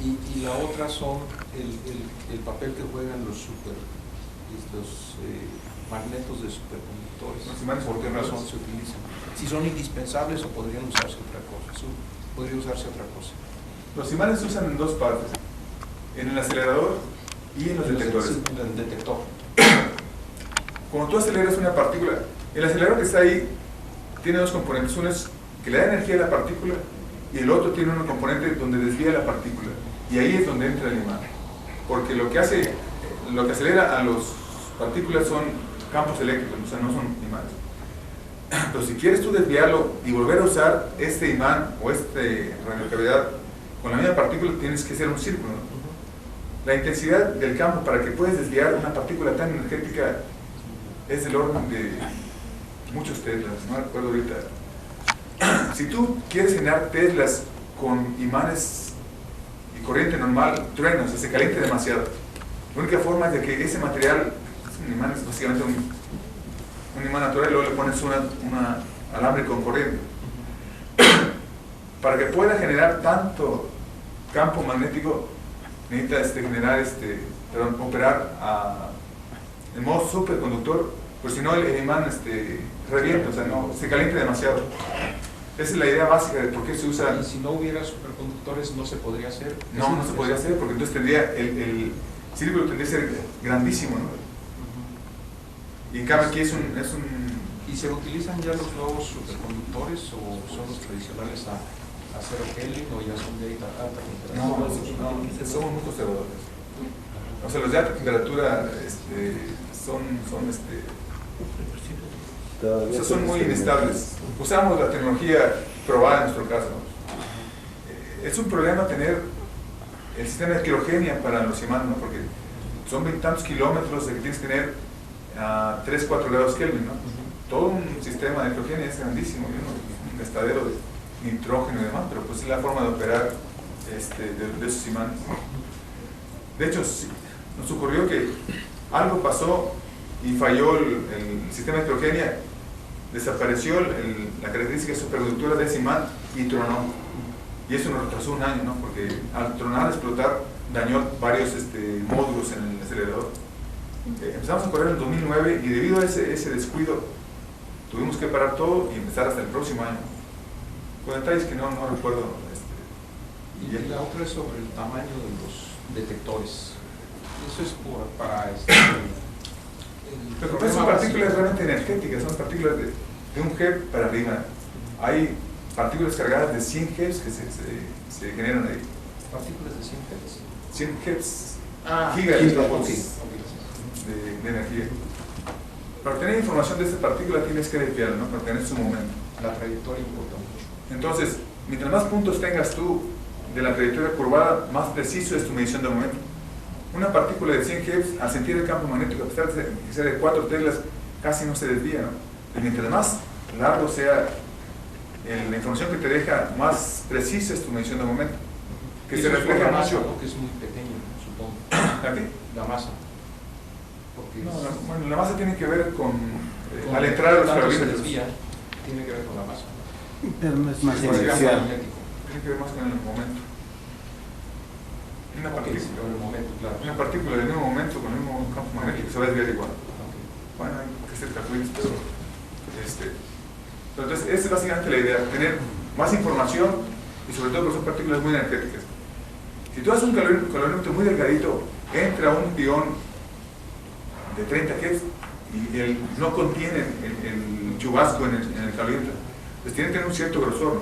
Y la otra son el papel que juegan los magnetos de superconductores. ¿Por qué razón se utilizan? Si son indispensables o podrían usarse otra cosa. Podría usarse otra cosa. Los imanes se usan en dos partes, en el acelerador y en los detectores. El detector. Cuando tú aceleras una partícula, el acelerador que está ahí tiene dos componentes. Uno es que le da energía a la partícula y el otro tiene un componente donde desvía la partícula. Y ahí es donde entra el imán. Porque lo que acelera a las partículas son campos eléctricos, o sea, no son imanes. Pero si quieres tú desviarlo y volver a usar este imán o este radiocavidad con la misma partícula, tienes que hacer un círculo, ¿no? La intensidad del campo para que puedas desviar una partícula tan energética es del orden de muchos teslas, no recuerdo ahorita. Si tú quieres generar teslas con imanes y corriente normal, truenos, se caliente demasiado. La única forma es de que ese material, un imán es básicamente un imán natural, y luego le pones una alambre con corriente. Para que pueda generar tanto campo magnético, necesita operar en modo superconductor, pues si no el imán revienta, o sea, no, se calienta demasiado. Esa es la idea básica de por qué se usa. Y si no hubiera superconductores, ¿no se podría hacer? No se podría hacer, porque entonces el círculo tendría que ser grandísimo, ¿no? Y en cambio aquí es un... ¿Y se utilizan ya los nuevos superconductores o son los tradicionales a 0 Kelvin o ya son de alta temperatura? No, somos muy conservadores. O sea, los de alta temperatura son muy inestables. Usamos la tecnología probada en nuestro caso. Es un problema tener el sistema de criogenia para los imanes, ¿no? Porque son 20 tantos kilómetros de que tienes que tener a 3-4 grados Kelvin, ¿no? Todo un sistema de criogenia es grandísimo, ¿no? Un gastadero de nitrógeno y demás, pero pues es la forma de operar de esos imanes. De hecho, nos ocurrió que algo pasó y falló el sistema de criogenia, desapareció la característica superconductora de ese imán y tronó. Y eso nos retrasó un año, ¿no? Porque al tronar, explotar, dañó varios módulos en el acelerador. Empezamos a correr en 2009 y debido a ese descuido tuvimos que parar todo y empezar hasta el próximo año. Con detalles que no recuerdo. Y la otra es sobre el tamaño de los detectores. Eso es para Pero son partículas realmente energéticas, son partículas de 1 GeV para arriba. Hay partículas cargadas de 100 GeV que se generan ahí. Partículas de 100 GeV. 100 GeV. Gigaelectronvolts de energía. Para obtener información de esta partícula tienes que desviarla, ¿no? Para tener su momento. La trayectoria importa mucho. Entonces, mientras más puntos tengas tú de la trayectoria curvada, más preciso es tu medición de momento. Una partícula de 100 GeV, al sentir el campo magnético, a pesar de que sea de 4 teslas, casi no se desvía, ¿no? Y mientras más largo sea la información que te deja, más precisa es tu medición de momento. Que se refleja la masa, mucho. ¿no? Que es muy pequeño, supongo. ¿Aquí? La masa. Porque Bueno, la masa tiene que ver con al entrar a los carbohidratos. Tiene que ver con la masa. Pero es más Sí, inercial. Tiene que ver más con el momento. Una partícula del mismo momento con el mismo campo magnético se va a desviar igual. Bueno, hay que hacer cálculos, pero entonces esa es básicamente la idea, tener más información y sobre todo porque son partículas muy energéticas. Si tú haces un calorimétro muy delgadito, entra un pión de 30 GeV y no contiene el chubasco en el calorimétro, pues tiene que tener un cierto grosor, ¿no?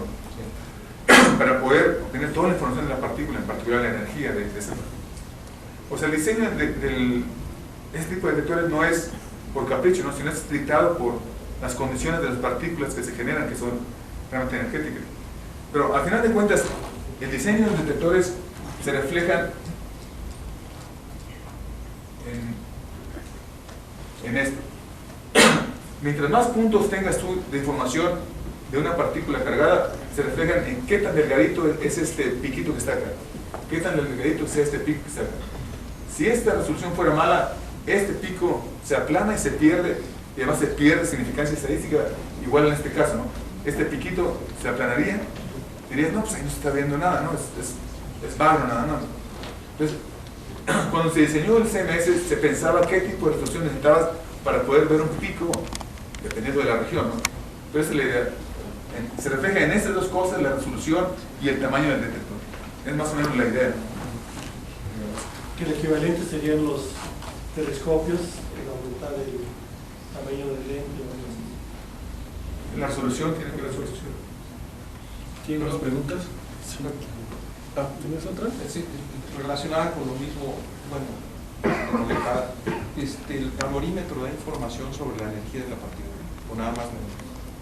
Para poder obtener toda la información de la partícula, en particular la energía de esa. O sea, el diseño de este tipo de detectores no es por capricho, ¿no? Sino es dictado por las condiciones de las partículas que se generan, que son realmente energéticas. Pero al final de cuentas, el diseño de los detectores se refleja en esto. Mientras más puntos tengas tú de información de una partícula cargada, se reflejan en qué tan delgadito es este piquito que está acá, qué tan delgadito es este pico que está acá. Si esta resolución fuera mala, este pico se aplana y se pierde, y además se pierde significancia estadística, igual en este caso, ¿no? Este piquito se aplanaría, dirías, no, pues ahí no se está viendo nada, ¿no? Es vago nada más. Entonces, cuando se diseñó el CMS, se pensaba qué tipo de resolución necesitabas para poder ver un pico, dependiendo de la región, ¿no? Pero esa es la idea. Se refleja en estas dos cosas, la resolución y el tamaño del detector. Es más o menos la idea. Que el equivalente serían los telescopios en aumentar el tamaño del lente o algo así. La resolución tiene que ver con resolución. ¿Tienen más preguntas? ¿Tienes otra? Sí, relacionada con lo mismo, bueno, conectada. El calorímetro da información sobre la energía de la partícula, o nada más,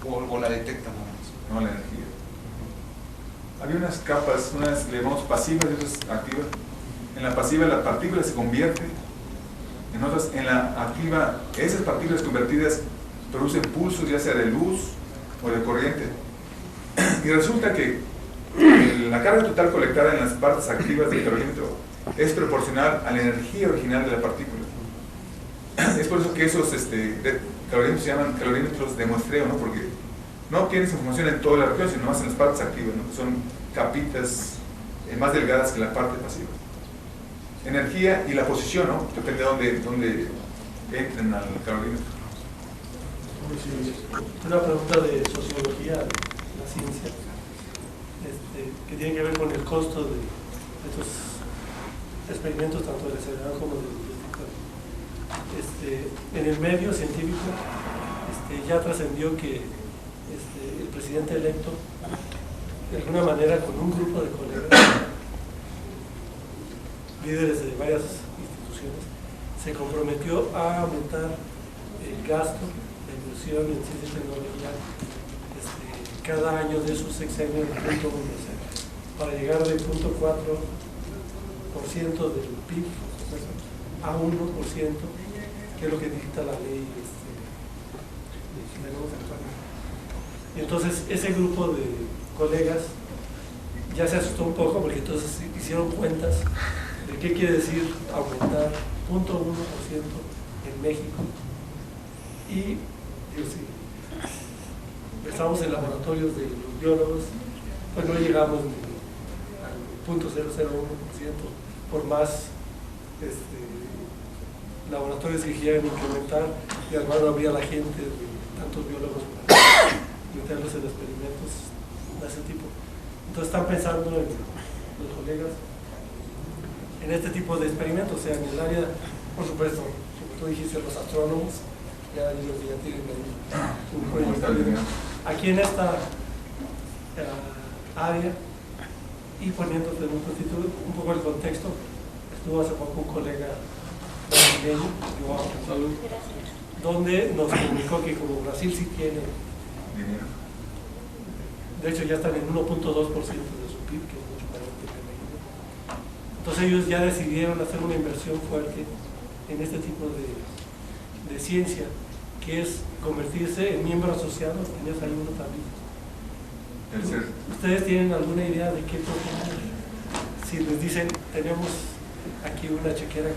o la detecta nada más. No, la energía. Había unas capas, unas le llamamos pasivas y otras activas. En la pasiva la partícula se convierte, en otras, en la activa, esas partículas convertidas producen pulsos, ya sea de luz o de corriente. Y resulta que la carga total colectada en las partes activas del calorímetro es proporcional a la energía original de la partícula. Es por eso que esos calorímetros se llaman calorímetros de muestreo, ¿no? Porque no obtienes información en toda la región, sino más en las partes activas, ¿no? Son capitas más delgadas que la parte pasiva. Energía y la posición, ¿no? Depende de dónde entren al calorímetro. Una pregunta de sociología, la ciencia, que tiene que ver con el costo de estos experimentos, tanto del acelerador como del detector. En el medio científico ya trascendió que el presidente electo, de alguna manera, con un grupo de colegas, líderes de varias instituciones, se comprometió a aumentar el gasto, la inversión en ciencia y tecnología cada año de su sexenio de 0.1%, para llegar del 0.4% del PIB a 1%, que es lo que dicta la ley y entonces ese grupo de colegas ya se asustó un poco, porque entonces hicieron cuentas de qué quiere decir aumentar 0.1% en México. Y si empezamos en laboratorios de los biólogos, pues no llegamos ni al 0.001%, por más laboratorios que quieran implementar, y además no habría la gente de tantos biólogos para meterlos en experimentos de ese tipo. Entonces están pensando en los colegas en este tipo de experimentos, o sea, en el área, por supuesto, como tú dijiste, los astrónomos, ya ellos ya tienen un proyecto. Aquí en esta área, y poniéndote en un poco el contexto, estuvo hace poco un colega brasileño, donde nos comunicó que como Brasil sí tiene, de hecho ya están en 1.2% de su PIB, que es mucho mayor que México. Entonces ellos ya decidieron hacer una inversión fuerte en este tipo de ciencia, que es convertirse en miembro asociado. Tenías ahí uno también. ¿Ustedes tienen alguna idea de qué proponer? Si les dicen, tenemos aquí una chequera,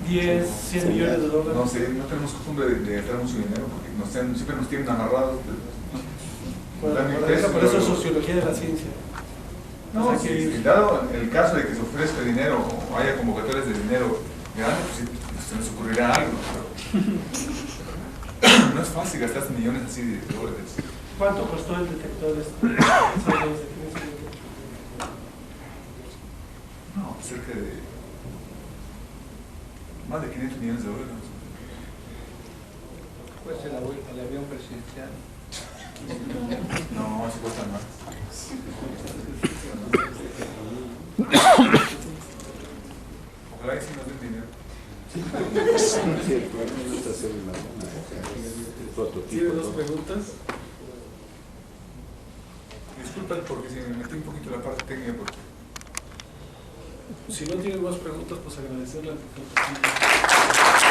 10, 100 millones de dólares. No sé, no tenemos costumbre de gastar mucho dinero, porque siempre nos tienen amarrados. Bueno, por eso es sociología de la ciencia. No, o sea, si dado el caso de que se ofrezca dinero o haya convocatorias de dinero grande, pues se nos ocurrirá algo, pero no es fácil gastarse millones así de dólares. ¿Cuánto costó el detector No, cerca de más de 500 millones de dólares. Pues el avión presidencial. No, eso cuesta más. Ojalá que sí nos den dinero. ¿Tiene dos preguntas? Disculpen porque si me metí un poquito en la parte técnica. Porque... Si no tienen más preguntas, pues agradecerle al profesor.